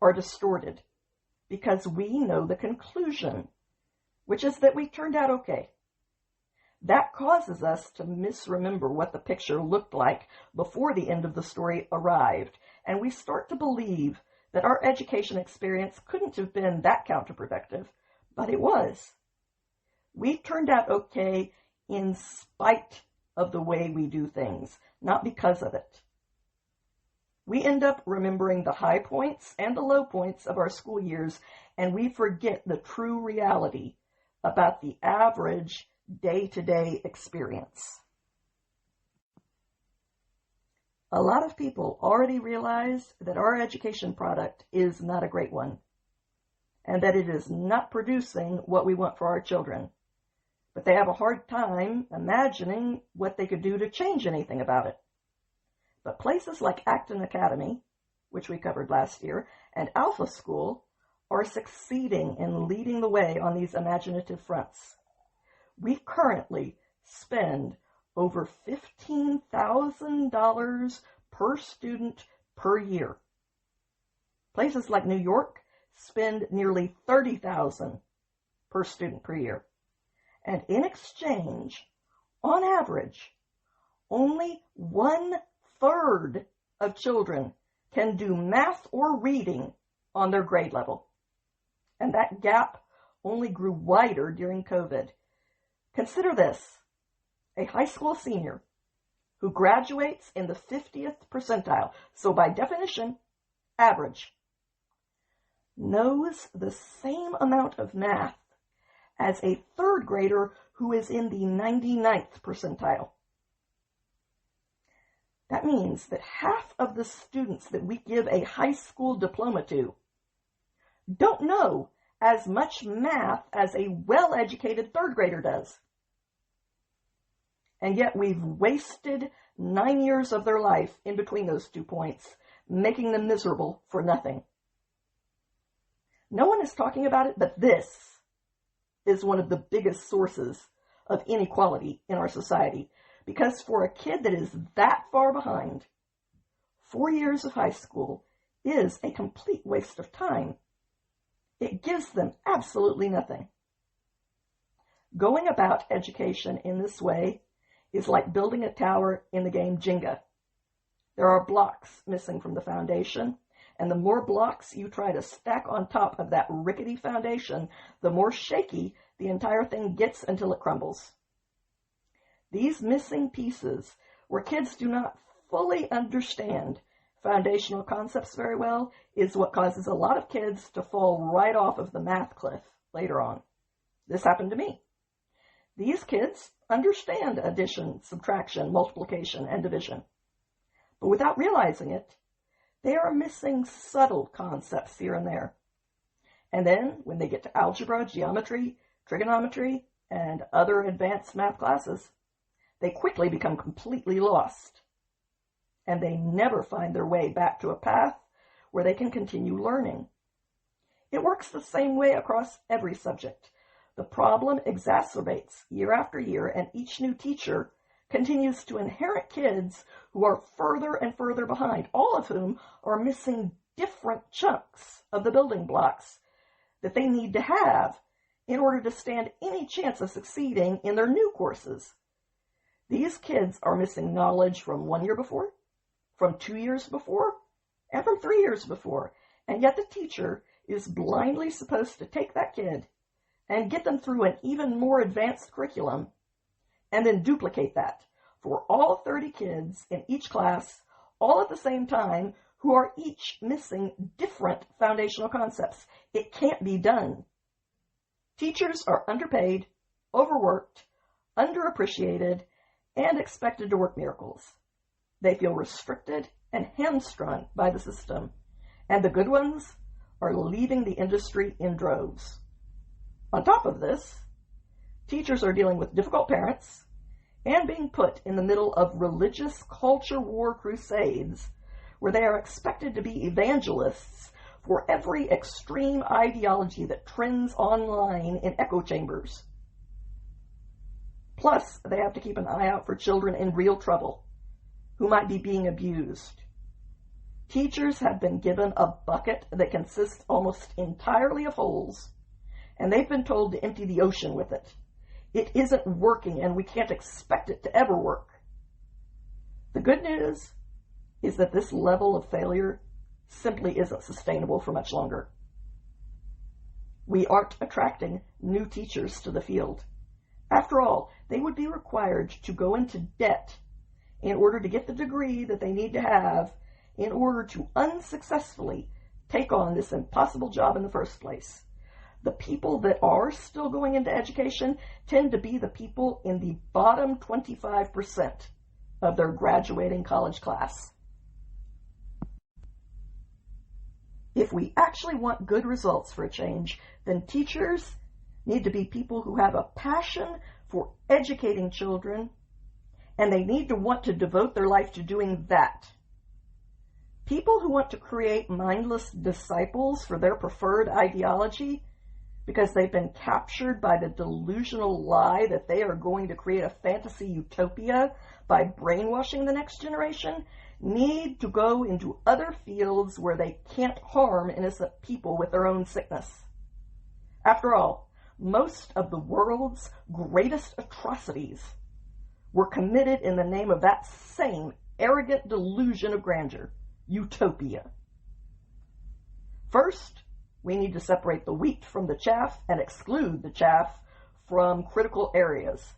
are distorted because we know the conclusion, which is that we turned out okay. That causes us to misremember what the picture looked like before the end of the story arrived, and we start to believe that our education experience couldn't have been that counterproductive, but it was. We turned out okay in spite of the way we do things, not because of it. We end up remembering the high points and the low points of our school years, and we forget the true reality about the average day-to-day experience. A lot of people already realize that our education product is not a great one, and that it is not producing what we want for our children. But they have a hard time imagining what they could do to change anything about it. But places like Acton Academy, which we covered last year, and Alpha School are succeeding in leading the way on these imaginative fronts. We currently spend over $15,000 per student per year. Places like New York spend nearly $30,000 per student per year. And in exchange, on average, only 1/3 of children can do math or reading on their grade level. And that gap only grew wider during COVID. Consider this: a high school senior who graduates in the 50th percentile, so by definition, average, knows the same amount of math as a third grader who is in the 99th percentile. That means that half of the students that we give a high school diploma to don't know as much math as a well-educated third grader does. And yet we've wasted 9 years of their life in between those 2 points, making them miserable for nothing. No one is talking about it, but this is one of the biggest sources of inequality in our society. Because for a kid that is that far behind, 4 years of high school is a complete waste of time. It gives them absolutely nothing. Going about education in this way is like building a tower in the game Jenga. There are blocks missing from the foundation, and the more blocks you try to stack on top of that rickety foundation, the more shaky the entire thing gets until it crumbles. These missing pieces, where kids do not fully understand foundational concepts very well, is what causes a lot of kids to fall right off of the math cliff later on. This happened to me. These kids understand addition, subtraction, multiplication, and division. But without realizing it, they are missing subtle concepts here and there. And then, when they get to algebra, geometry, trigonometry, and other advanced math classes, they quickly become completely lost. And they never find their way back to a path where they can continue learning. It works the same way across every subject. The problem exacerbates year after year, and each new teacher continues to inherit kids who are further and further behind, all of whom are missing different chunks of the building blocks that they need to have in order to stand any chance of succeeding in their new courses. These kids are missing knowledge from 1 year before, from 2 years before, and from 3 years before, and yet the teacher is blindly supposed to take that kid and get them through an even more advanced curriculum, and then duplicate that for all 30 kids in each class, all at the same time, who are each missing different foundational concepts. It can't be done. Teachers are underpaid, overworked, underappreciated, and expected to work miracles. They feel restricted and hamstrung by the system, and the good ones are leaving the industry in droves. On top of this, teachers are dealing with difficult parents and being put in the middle of religious culture war crusades where they are expected to be evangelists for every extreme ideology that trends online in echo chambers. Plus, they have to keep an eye out for children in real trouble who might be being abused. Teachers have been given a bucket that consists almost entirely of holes, and they've been told to empty the ocean with it. It isn't working, and we can't expect it to ever work. The good news is that this level of failure simply isn't sustainable for much longer. We aren't attracting new teachers to the field. After all, they would be required to go into debt in order to get the degree that they need to have in order to unsuccessfully take on this impossible job in the first place. The people that are still going into education tend to be the people in the bottom 25% of their graduating college class. If we actually want good results for a change, then teachers need to be people who have a passion for educating children, and they need to want to devote their life to doing that. People who want to create mindless disciples for their preferred ideology because they've been captured by the delusional lie that they are going to create a fantasy utopia by brainwashing the next generation, need to go into other fields where they can't harm innocent people with their own sickness. After all, most of the world's greatest atrocities were committed in the name of that same arrogant delusion of grandeur, utopia. First, we need to separate the wheat from the chaff and exclude the chaff from critical areas.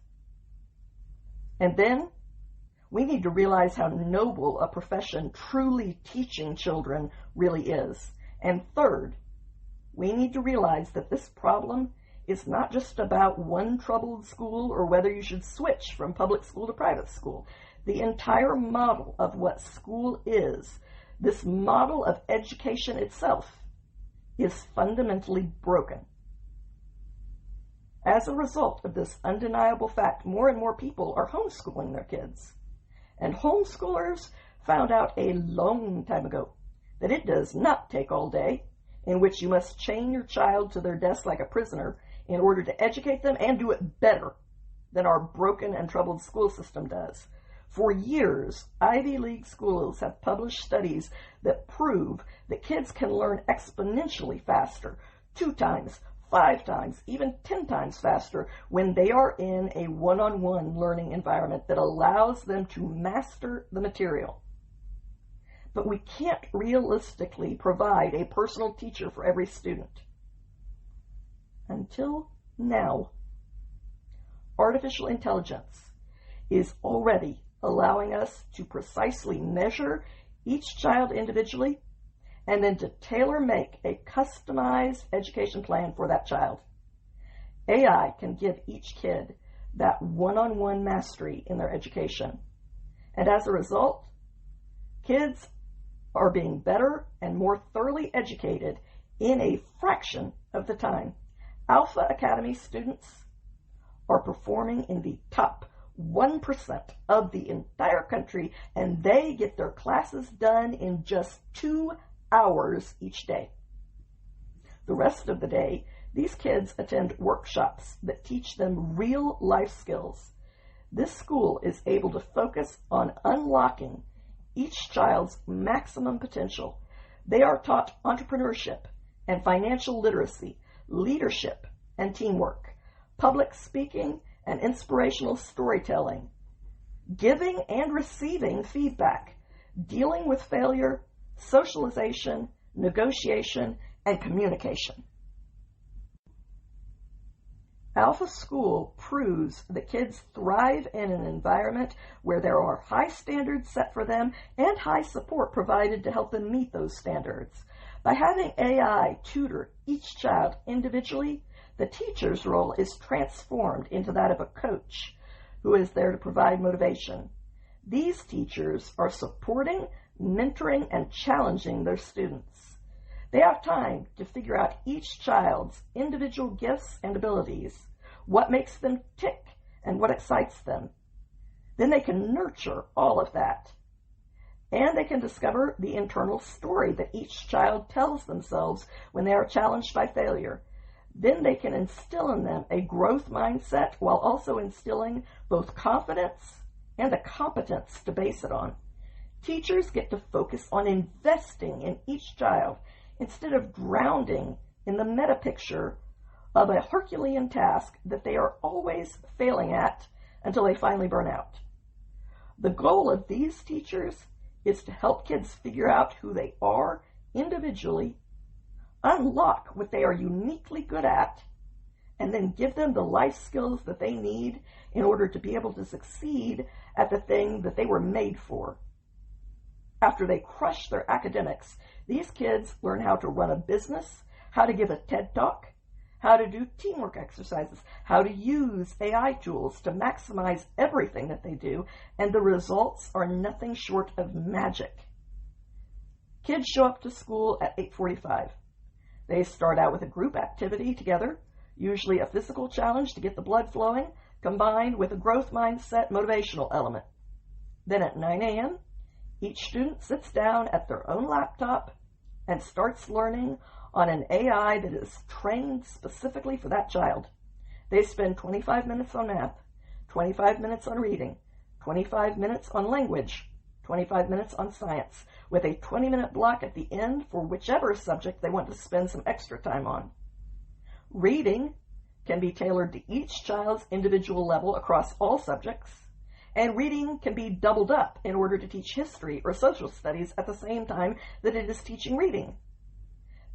And then, we need to realize how noble a profession truly teaching children really is. And third, we need to realize that this problem is not just about one troubled school or whether you should switch from public school to private school. The entire model of what school is, this model of education itself, is fundamentally broken. As a result of this undeniable fact, more and more people are homeschooling their kids. And homeschoolers found out a long time ago that it does not take all day, in which you must chain your child to their desk like a prisoner in order to educate them and do it better than our broken and troubled school system does. For years, Ivy League schools have published studies that prove that kids can learn exponentially faster, 2 times, 5 times, even 10 times faster when they are in a one-on-one learning environment that allows them to master the material. But we can't realistically provide a personal teacher for every student. Until now, artificial intelligence is already allowing us to precisely measure each child individually and then to tailor-make a customized education plan for that child. AI can give each kid that one-on-one mastery in their education. And as a result, kids are being better and more thoroughly educated in a fraction of the time. Alpha Academy students are performing in the top 1% of the entire country, and they get their classes done in just 2 hours each day. The rest of the day, these kids attend workshops that teach them real life skills. This school is able to focus on unlocking each child's maximum potential. They are taught entrepreneurship and financial literacy, leadership and teamwork, public speaking and inspirational storytelling, giving and receiving feedback, dealing with failure, socialization, negotiation, and communication. Alpha School proves that kids thrive in an environment where there are high standards set for them and high support provided to help them meet those standards. By having AI tutor each child individually, the teacher's role is transformed into that of a coach who is there to provide motivation. These teachers are supporting, mentoring, and challenging their students. They have time to figure out each child's individual gifts and abilities, what makes them tick and what excites them. Then they can nurture all of that. And they can discover the internal story that each child tells themselves when they are challenged by failure. Then they can instill in them a growth mindset while also instilling both confidence and a competence to base it on. Teachers get to focus on investing in each child instead of drowning in the meta picture of a Herculean task that they are always failing at until they finally burn out. The goal of these teachers is to help kids figure out who they are individually, unlock what they are uniquely good at, and then give them the life skills that they need in order to be able to succeed at the thing that they were made for. After they crush their academics, these kids learn how to run a business, how to give a TED Talk, how to do teamwork exercises, how to use AI tools to maximize everything that they do, and the results are nothing short of magic. Kids show up to school at 8:45. They start out with a group activity together, usually a physical challenge to get the blood flowing, combined with a growth mindset motivational element. Then at 9 a.m., each student sits down at their own laptop and starts learning on an AI that is trained specifically for that child. They spend 25 minutes on math, 25 minutes on reading, 25 minutes on language, 25 minutes on science, with a 20-minute block at the end for whichever subject they want to spend some extra time on. Reading can be tailored to each child's individual level across all subjects, and reading can be doubled up in order to teach history or social studies at the same time that it is teaching reading.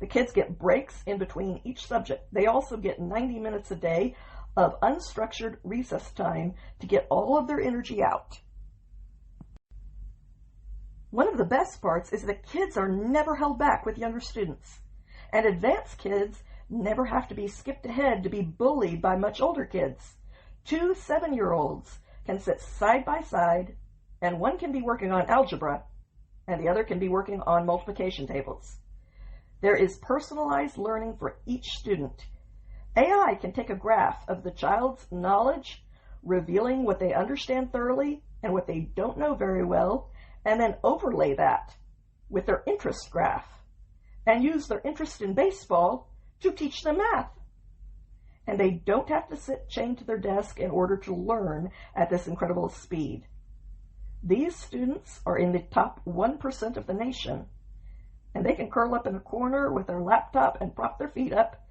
The kids get breaks in between each subject. They also get 90 minutes a day of unstructured recess time to get all of their energy out. One of the best parts is that kids are never held back with younger students, and advanced kids never have to be skipped ahead to be bullied by much older kids. 2 7-year-olds can sit side by side, and one can be working on algebra, and the other can be working on multiplication tables. There is personalized learning for each student. AI can take a graph of the child's knowledge, revealing what they understand thoroughly and what they don't know very well, and then overlay that with their interest graph and use their interest in baseball to teach them math. And they don't have to sit chained to their desk in order to learn at this incredible speed. These students are in the top 1% of the nation, and they can curl up in a corner with their laptop and prop their feet up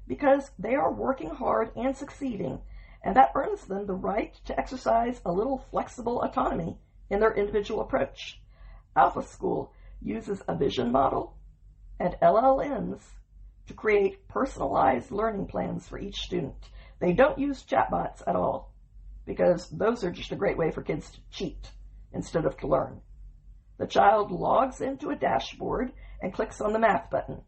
because they are working hard and succeeding, and that earns them the right to exercise a little flexible autonomy in their individual approach. Alpha School uses a vision model and LLMs to create personalized learning plans for each student. They don't use chatbots at all, because those are just a great way for kids to cheat instead of to learn. The child logs into a dashboard and clicks on the math button,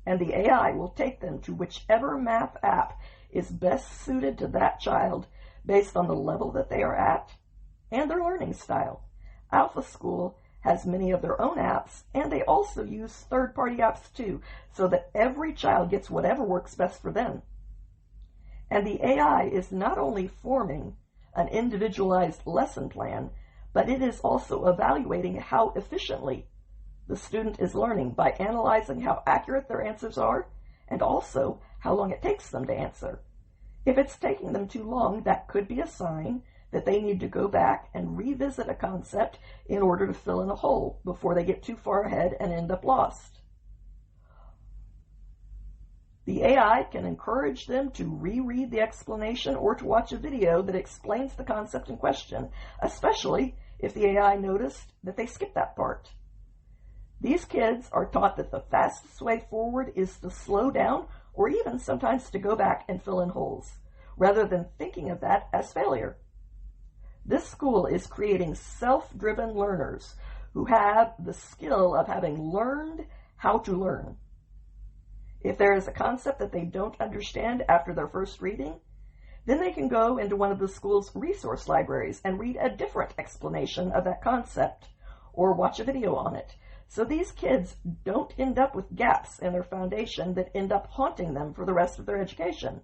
and the AI will take them to whichever math app is best suited to that child based on the level that they are at and their learning style. Alpha School has many of their own apps, and they also use third-party apps too, so that every child gets whatever works best for them. And the AI is not only forming an individualized lesson plan, but it is also evaluating how efficiently the student is learning by analyzing how accurate their answers are and also how long it takes them to answer. If it's taking them too long, that could be a sign that they need to go back and revisit a concept in order to fill in a hole before they get too far ahead and end up lost. The AI can encourage them to reread the explanation or to watch a video that explains the concept in question, especially if the AI noticed that they skipped that part. These kids are taught that the fastest way forward is to slow down or even sometimes to go back and fill in holes, rather than thinking of that as failure. This school is creating self-driven learners who have the skill of having learned how to learn. If there is a concept that they don't understand after their first reading, then they can go into one of the school's resource libraries and read a different explanation of that concept or watch a video on it. So these kids don't end up with gaps in their foundation that end up haunting them for the rest of their education.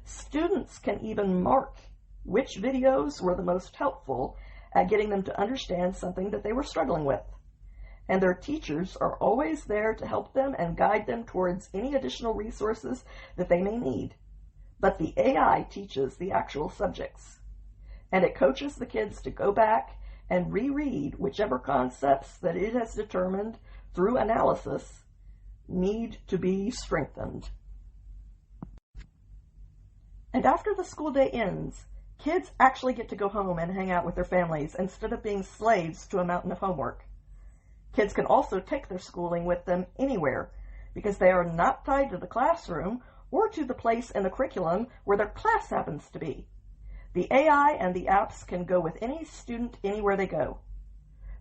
Students can even mark which videos were the most helpful at getting them to understand something that they were struggling with. And their teachers are always there to help them and guide them towards any additional resources that they may need. But the AI teaches the actual subjects, and it coaches the kids to go back and reread whichever concepts that it has determined through analysis need to be strengthened. And after the school day ends, kids actually get to go home and hang out with their families instead of being slaves to a mountain of homework. Kids can also take their schooling with them anywhere because they are not tied to the classroom or to the place in the curriculum where their class happens to be. The AI and the apps can go with any student anywhere they go.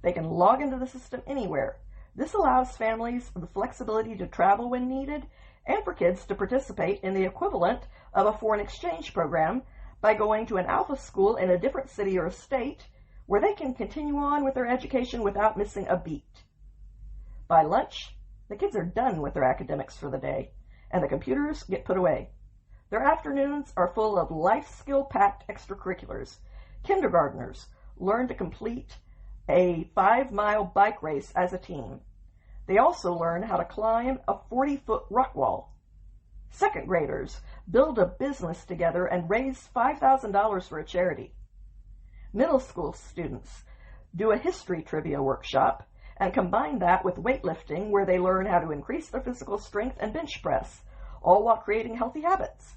They can log into the system anywhere. This allows families the flexibility to travel when needed and for kids to participate in the equivalent of a foreign exchange program by going to an Alpha School in a different city or state where they can continue on with their education without missing a beat. By lunch, the kids are done with their academics for the day, and the computers get put away. Their afternoons are full of life skill-packed extracurriculars. Kindergartners learn to complete a 5-mile bike race as a team. They also learn how to climb a 40-foot rock wall. Second graders build a business together and raise $5,000 for a charity. Middle school students do a history trivia workshop and combine that with weightlifting, where they learn how to increase their physical strength and bench press, all while creating healthy habits.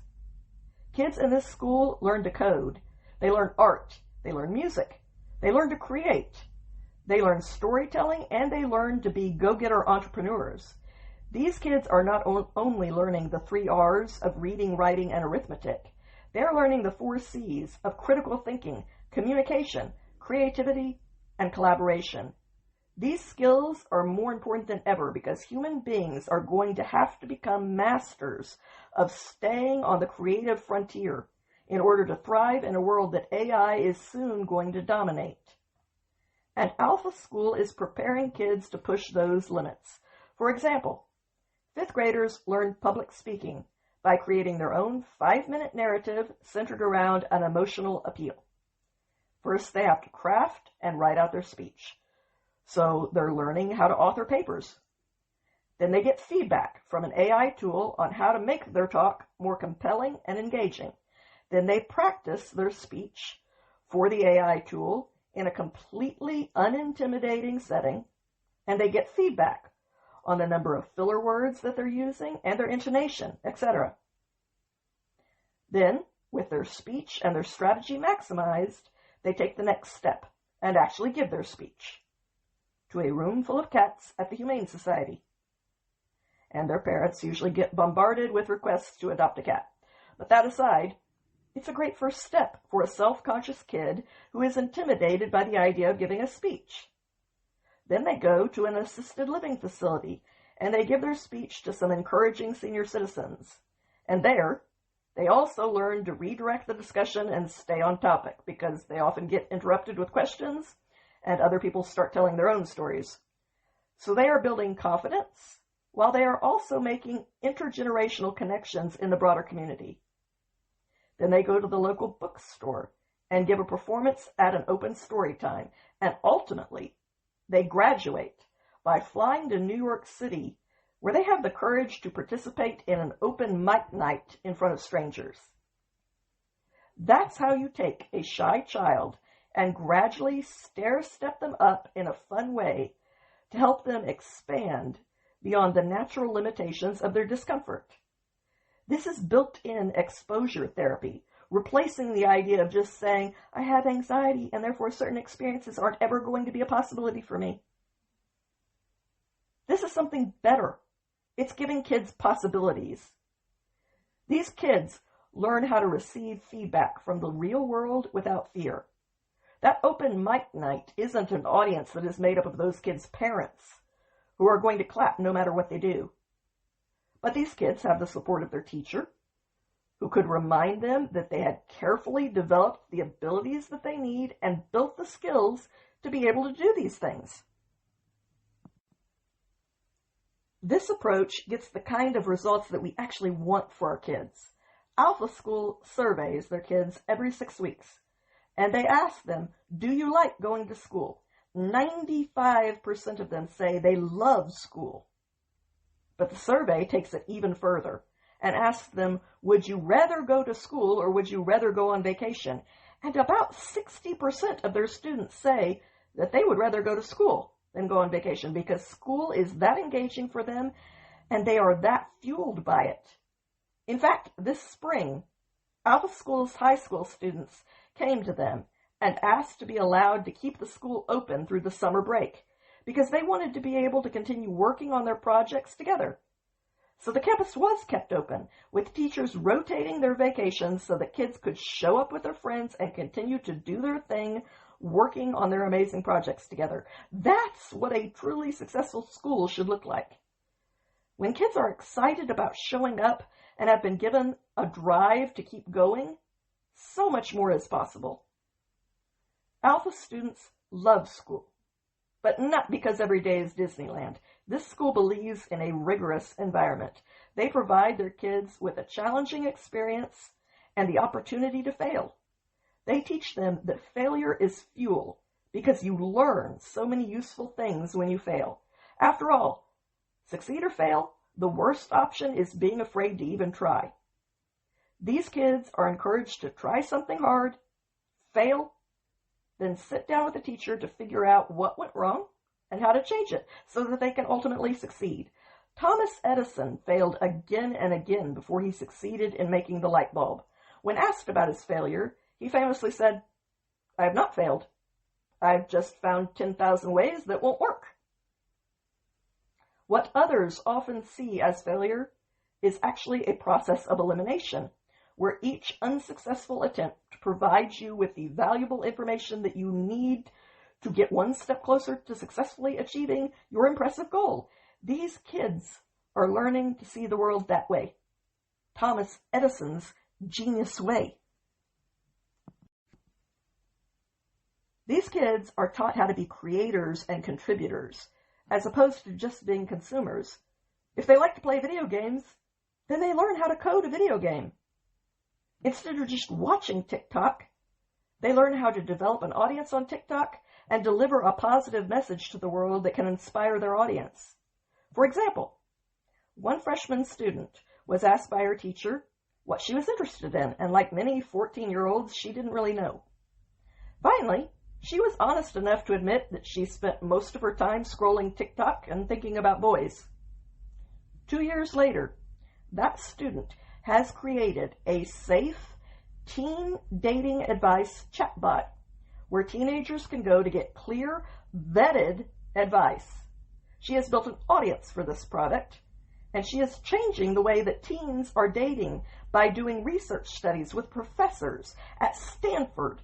Kids in this school learn to code. They learn art. They learn music. They learn to create. They learn storytelling, and they learn to be go-getter entrepreneurs. These kids are not only learning the 3 R's of reading, writing, and arithmetic. They are learning the 4 C's of critical thinking, communication, creativity, and collaboration. These skills are more important than ever because human beings are going to have to become masters of staying on the creative frontier in order to thrive in a world that AI is soon going to dominate. And Alpha School is preparing kids to push those limits. For example, 5th graders learn public speaking by creating their own 5-minute narrative centered around an emotional appeal. First, they have to craft and write out their speech. So they're learning how to author papers. Then they get feedback from an AI tool on how to make their talk more compelling and engaging. Then they practice their speech for the AI tool in a completely unintimidating setting, and they get feedback on the number of filler words that they're using and their intonation, etc. Then, with their speech and their strategy maximized, they take the next step and actually give their speech to a room full of cats at the Humane Society. And their parents usually get bombarded with requests to adopt a cat. But that aside, it's a great first step for a self-conscious kid who is intimidated by the idea of giving a speech. Then they go to an assisted living facility, and they give their speech to some encouraging senior citizens. And there, they also learn to redirect the discussion and stay on topic, because they often get interrupted with questions, and other people start telling their own stories. So they are building confidence, while they are also making intergenerational connections in the broader community. Then they go to the local bookstore and give a performance at an open story time, and ultimately, they graduate by flying to New York City, where they have the courage to participate in an open mic night in front of strangers. That's how you take a shy child and gradually stair-step them up in a fun way to help them expand beyond the natural limitations of their discomfort. This is built-in exposure therapy, replacing the idea of just saying, I have anxiety and therefore certain experiences aren't ever going to be a possibility for me. This is something better. It's giving kids possibilities. These kids learn how to receive feedback from the real world without fear. That open mic night isn't an audience that is made up of those kids' parents who are going to clap no matter what they do. But these kids have the support of their teacher, who could remind them that they had carefully developed the abilities that they need and built the skills to be able to do these things. This approach gets the kind of results that we actually want for our kids. Alpha School surveys their kids every 6 weeks, and they ask them, do you like going to school? 95% of them say they love school. But the survey takes it even further and asks them, would you rather go to school or would you rather go on vacation? And about 60% of their students say that they would rather go to school than go on vacation because school is that engaging for them and they are that fueled by it. In fact, this spring, Alpha School's high school students came to them and asked to be allowed to keep the school open through the summer break because they wanted to be able to continue working on their projects together. So the campus was kept open, with teachers rotating their vacations so that kids could show up with their friends and continue to do their thing, working on their amazing projects together. That's what a truly successful school should look like. When kids are excited about showing up and have been given a drive to keep going, so much more is possible. Alpha students love school, but not because every day is Disneyland. This school believes in a rigorous environment. They provide their kids with a challenging experience and the opportunity to fail. They teach them that failure is fuel because you learn so many useful things when you fail. After all, succeed or fail, the worst option is being afraid to even try. These kids are encouraged to try something hard, fail, then sit down with a teacher to figure out what went wrong and how to change it so that they can ultimately succeed. Thomas Edison failed again and again before he succeeded in making the light bulb. When asked about his failure, he famously said, I have not failed. I've just found 10,000 ways that won't work. What others often see as failure is actually a process of elimination, where each unsuccessful attempt provides you with the valuable information that you need to get one step closer to successfully achieving your impressive goal. These kids are learning to see the world that way. Thomas Edison's genius way. These kids are taught how to be creators and contributors, as opposed to just being consumers. If they like to play video games, then they learn how to code a video game. Instead of just watching TikTok, they learn how to develop an audience on TikTok and deliver a positive message to the world that can inspire their audience. For example, one freshman student was asked by her teacher what she was interested in, and like many 14-year-olds, she didn't really know. Finally, she was honest enough to admit that she spent most of her time scrolling TikTok and thinking about boys. 2 years later, that student has created a safe teen dating advice chatbot where teenagers can go to get clear, vetted advice. She has built an audience for this product, and she is changing the way that teens are dating by doing research studies with professors at Stanford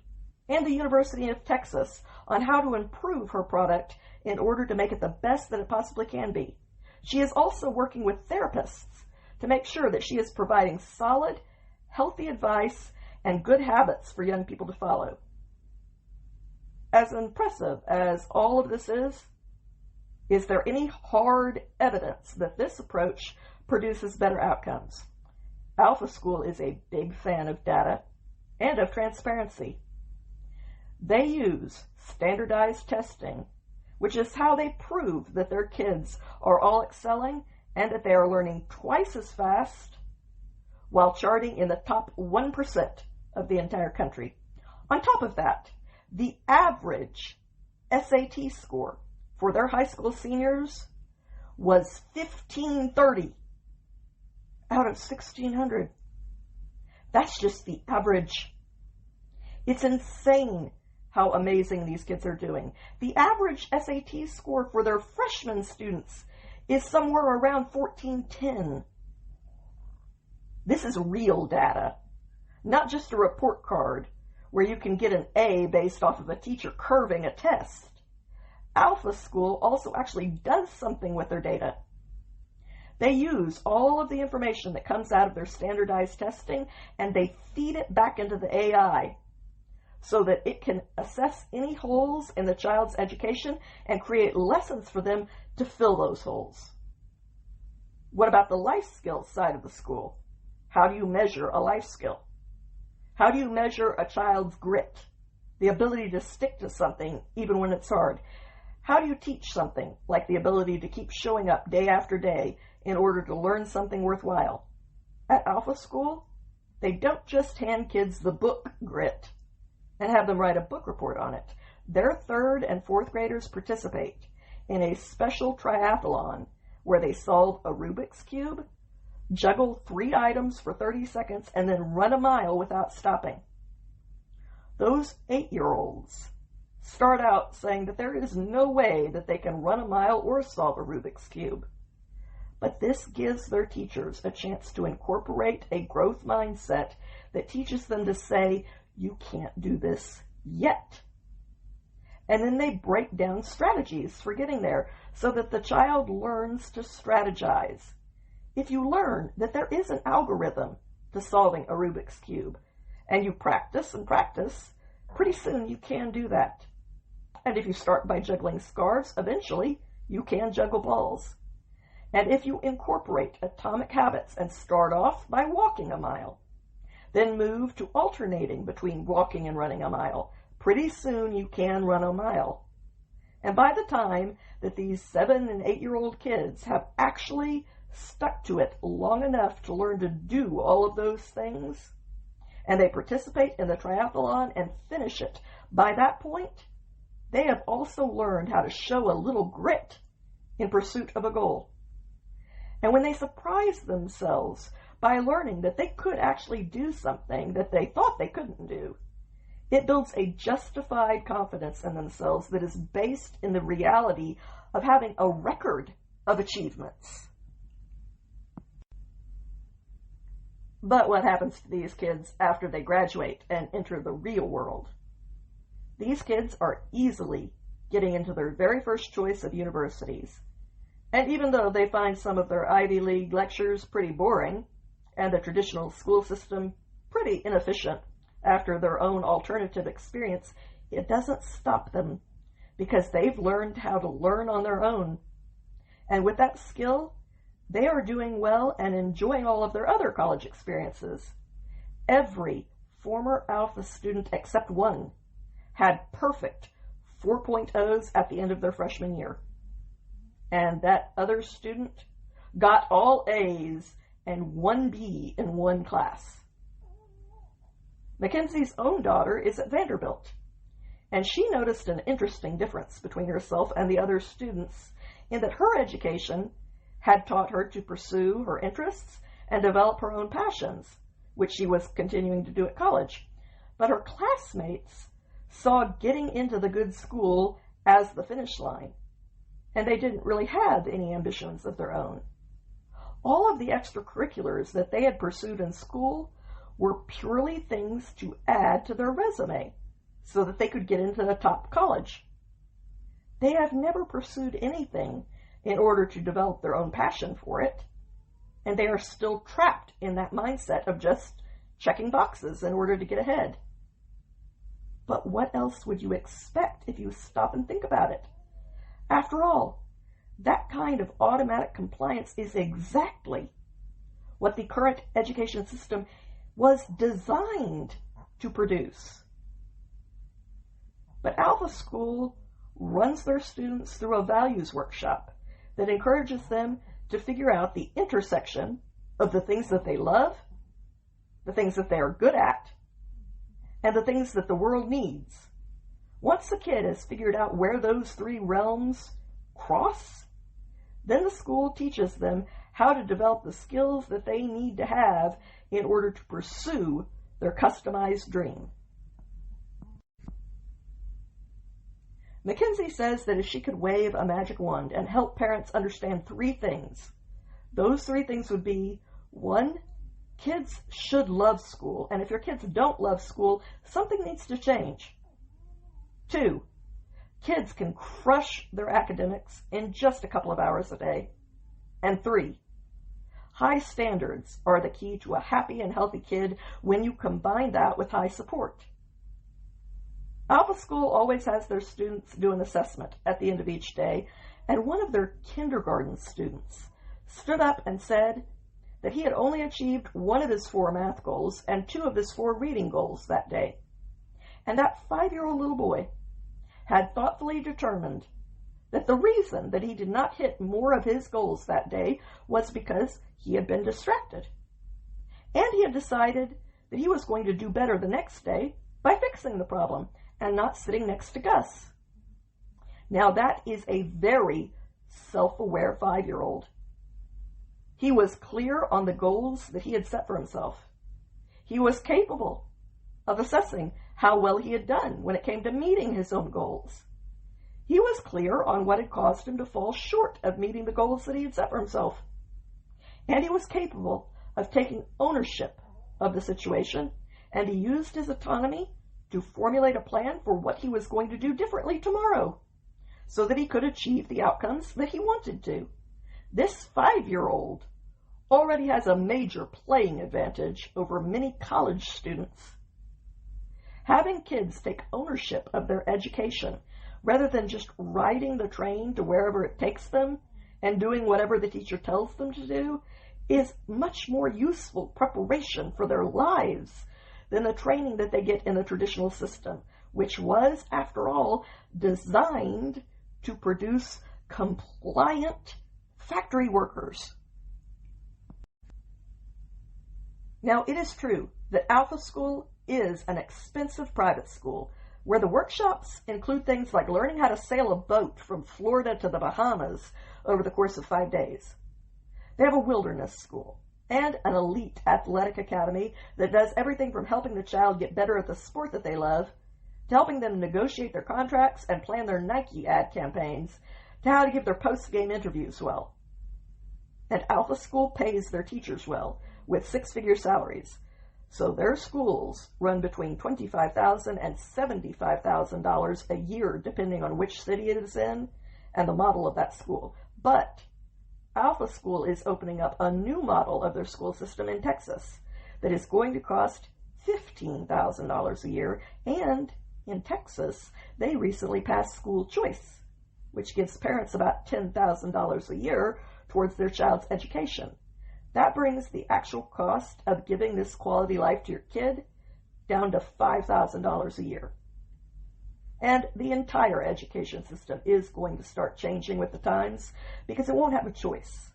and the University of Texas on how to improve her product in order to make it the best that it possibly can be. She is also working with therapists to make sure that she is providing solid, healthy advice and good habits for young people to follow. As impressive as all of this is there any hard evidence that this approach produces better outcomes? Alpha School is a big fan of data and of transparency. They use standardized testing, which is how they prove that their kids are all excelling and that they are learning twice as fast while charting in the top 1% of the entire country. On top of that, the average SAT score for their high school seniors was 1530 out of 1600. That's just the average. It's insane how amazing these kids are doing. The average SAT score for their freshman students is somewhere around 1410. This is real data, not just a report card where you can get an A based off of a teacher curving a test. Alpha School also actually does something with their data. They use all of the information that comes out of their standardized testing and they feed it back into the AI so that it can assess any holes in the child's education and create lessons for them to fill those holes. What about the life skills side of the school? How do you measure a life skill? How do you measure a child's grit, the ability to stick to something even when it's hard? How do you teach something like the ability to keep showing up day after day in order to learn something worthwhile? At Alpha School, they don't just hand kids the book Grit and have them write a book report on it. Their 3rd and 4th graders participate in a special triathlon where they solve a Rubik's Cube, juggle 3 items for 30 seconds, and then run a mile without stopping. Those 8-year-olds start out saying that there is no way that they can run a mile or solve a Rubik's Cube. But this gives their teachers a chance to incorporate a growth mindset that teaches them to say, you can't do this yet. And then they break down strategies for getting there so that the child learns to strategize. If you learn that there is an algorithm to solving a Rubik's Cube, and you practice and practice, pretty soon you can do that. And if you start by juggling scarves, eventually you can juggle balls. And if you incorporate atomic habits and start off by walking a mile, then move to alternating between walking and running a mile, pretty soon you can run a mile. And by the time that these 7 and 8-year-old kids have actually stuck to it long enough to learn to do all of those things, and they participate in the triathlon and finish it, by that point, they have also learned how to show a little grit in pursuit of a goal. And when they surprise themselves by learning that they could actually do something that they thought they couldn't do, it builds a justified confidence in themselves that is based in the reality of having a record of achievements. But what happens to these kids after they graduate and enter the real world? These kids are easily getting into their very first choice of universities. And even though they find some of their Ivy League lectures pretty boring, and the traditional school system pretty inefficient after their own alternative experience, it doesn't stop them, because they've learned how to learn on their own. And with that skill, they are doing well and enjoying all of their other college experiences. Every former Alpha student except one had perfect 4.0s at the end of their freshman year. And that other student got all A's and 1 B in one class. Mackenzie's own daughter is at Vanderbilt, and she noticed an interesting difference between herself and the other students in that her education had taught her to pursue her interests and develop her own passions, which she was continuing to do at college. But her classmates saw getting into the good school as the finish line, and they didn't really have any ambitions of their own. All of the extracurriculars that they had pursued in school were purely things to add to their resume so that they could get into a top college. They have never pursued anything in order to develop their own passion for it, and they are still trapped in that mindset of just checking boxes in order to get ahead. But what else would you expect if you stop and think about it? After all, that kind of automatic compliance is exactly what the current education system was designed to produce. But Alpha School runs their students through a values workshop that encourages them to figure out the intersection of the things that they love, the things that they are good at, and the things that the world needs. Once the kid has figured out where those three realms cross, then the school teaches them how to develop the skills that they need to have in order to pursue their customized dream. Mackenzie says that if she could wave a magic wand and help parents understand three things, those three things would be: 1, kids should love school, and if your kids don't love school, something needs to change. 2, kids can crush their academics in just a couple of hours a day. And 3, high standards are the key to a happy and healthy kid when you combine that with high support. Alpha School always has their students do an assessment at the end of each day, and one of their kindergarten students stood up and said that he had only achieved one of his 4 math goals and 2 of his 4 reading goals that day. And that 5-year-old little boy had thoughtfully determined that the reason that he did not hit more of his goals that day was because he had been distracted. And he had decided that he was going to do better the next day by fixing the problem and not sitting next to Gus. Now that is a very self-aware 5-year-old. He was clear on the goals that he had set for himself. He was capable of assessing how well he had done when it came to meeting his own goals. He was clear on what had caused him to fall short of meeting the goals that he had set for himself. And he was capable of taking ownership of the situation, and he used his autonomy to formulate a plan for what he was going to do differently tomorrow, so that he could achieve the outcomes that he wanted to. This 5-year-old already has a major playing advantage over many college students. Having kids take ownership of their education, rather than just riding the train to wherever it takes them and doing whatever the teacher tells them to do, is much more useful preparation for their lives than the training that they get in the traditional system, which was, after all, designed to produce compliant factory workers. Now, it is true that Alpha School is an expensive private school where the workshops include things like learning how to sail a boat from Florida to the Bahamas over the course of 5 days. They have a wilderness school and an elite athletic academy that does everything from helping the child get better at the sport that they love, to helping them negotiate their contracts and plan their Nike ad campaigns, to how to give their post-game interviews well. And Alpha School pays their teachers well, with 6-figure salaries. So their schools run between $25,000 and $75,000 a year, depending on which city it is in and the model of that school. But Alpha School is opening up a new model of their school system in Texas that is going to cost $15,000 a year, and in Texas, they recently passed school choice, which gives parents about $10,000 a year towards their child's education. That brings the actual cost of giving this quality life to your kid down to $5,000 a year. And the entire education system is going to start changing with the times because it won't have a choice.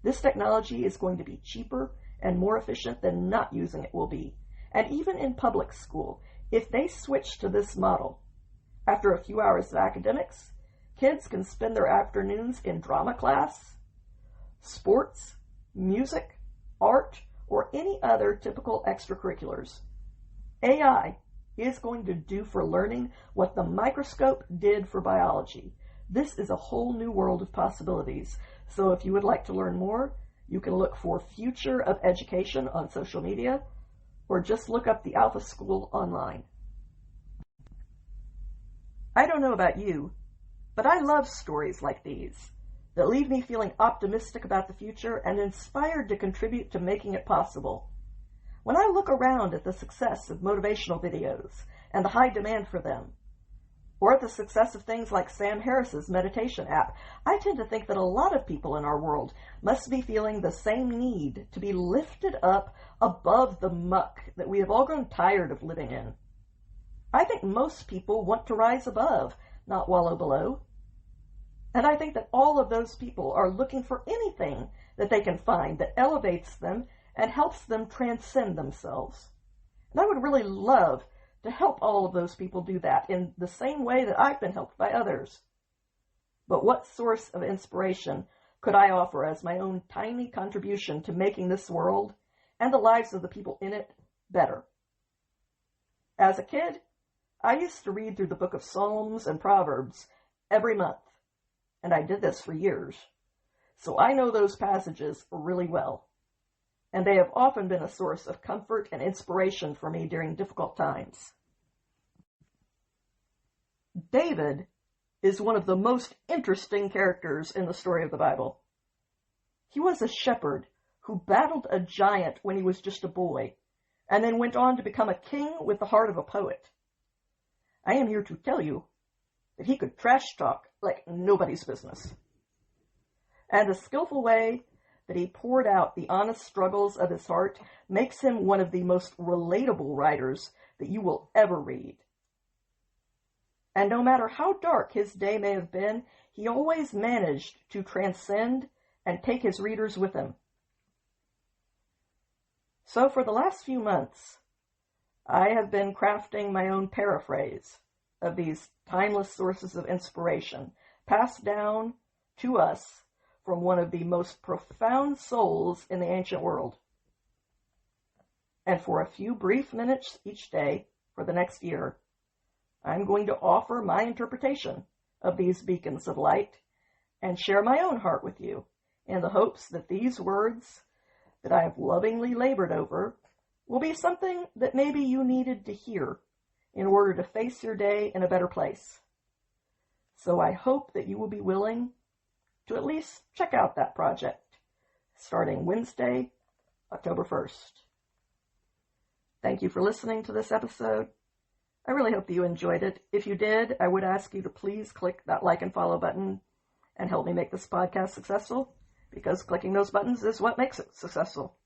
This technology is going to be cheaper and more efficient than not using it will be. And even in public school, if they switch to this model, after a few hours of academics, kids can spend their afternoons in drama class, sports, music, art, or any other typical extracurriculars. AI is going to do for learning what the microscope did for biology. This is a whole new world of possibilities. So if you would like to learn more, you can look for Future of Education on social media, or just look up the Alpha School online. I don't know about you, but I love stories like these that leave me feeling optimistic about the future and inspired to contribute to making it possible. When I look around at the success of motivational videos and the high demand for them, or at the success of things like Sam Harris's meditation app, I tend to think that a lot of people in our world must be feeling the same need to be lifted up above the muck that we have all grown tired of living in. I think most people want to rise above, not wallow below. And I think that all of those people are looking for anything that they can find that elevates them and helps them transcend themselves. And I would really love to help all of those people do that in the same way that I've been helped by others. But what source of inspiration could I offer as my own tiny contribution to making this world and the lives of the people in it better? As a kid, I used to read through the book of Psalms and Proverbs every month, and I did this for years. So I know those passages really well, and they have often been a source of comfort and inspiration for me during difficult times. David is one of the most interesting characters in the story of the Bible. He was a shepherd who battled a giant when he was just a boy, and then went on to become a king with the heart of a poet. I am here to tell you that he could trash talk like nobody's business. And the skillful way that he poured out the honest struggles of his heart makes him one of the most relatable writers that you will ever read. And no matter how dark his day may have been, he always managed to transcend and take his readers with him. So for the last few months, I have been crafting my own paraphrase of these timeless sources of inspiration passed down to us from one of the most profound souls in the ancient world. And for a few brief minutes each day for the next year, I'm going to offer my interpretation of these beacons of light and share my own heart with you in the hopes that these words that I have lovingly labored over will be something that maybe you needed to hear in order to face your day in a better place. So I hope that you will be willing to at least check out that project starting Wednesday, October 1st. Thank you for listening to this episode. I really hope that you enjoyed it. If you did, I would ask you to please click that like and follow button and help me make this podcast successful, because clicking those buttons is what makes it successful.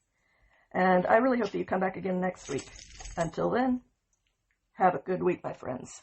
And I really hope that you come back again next week. Until then, have a good week, my friends.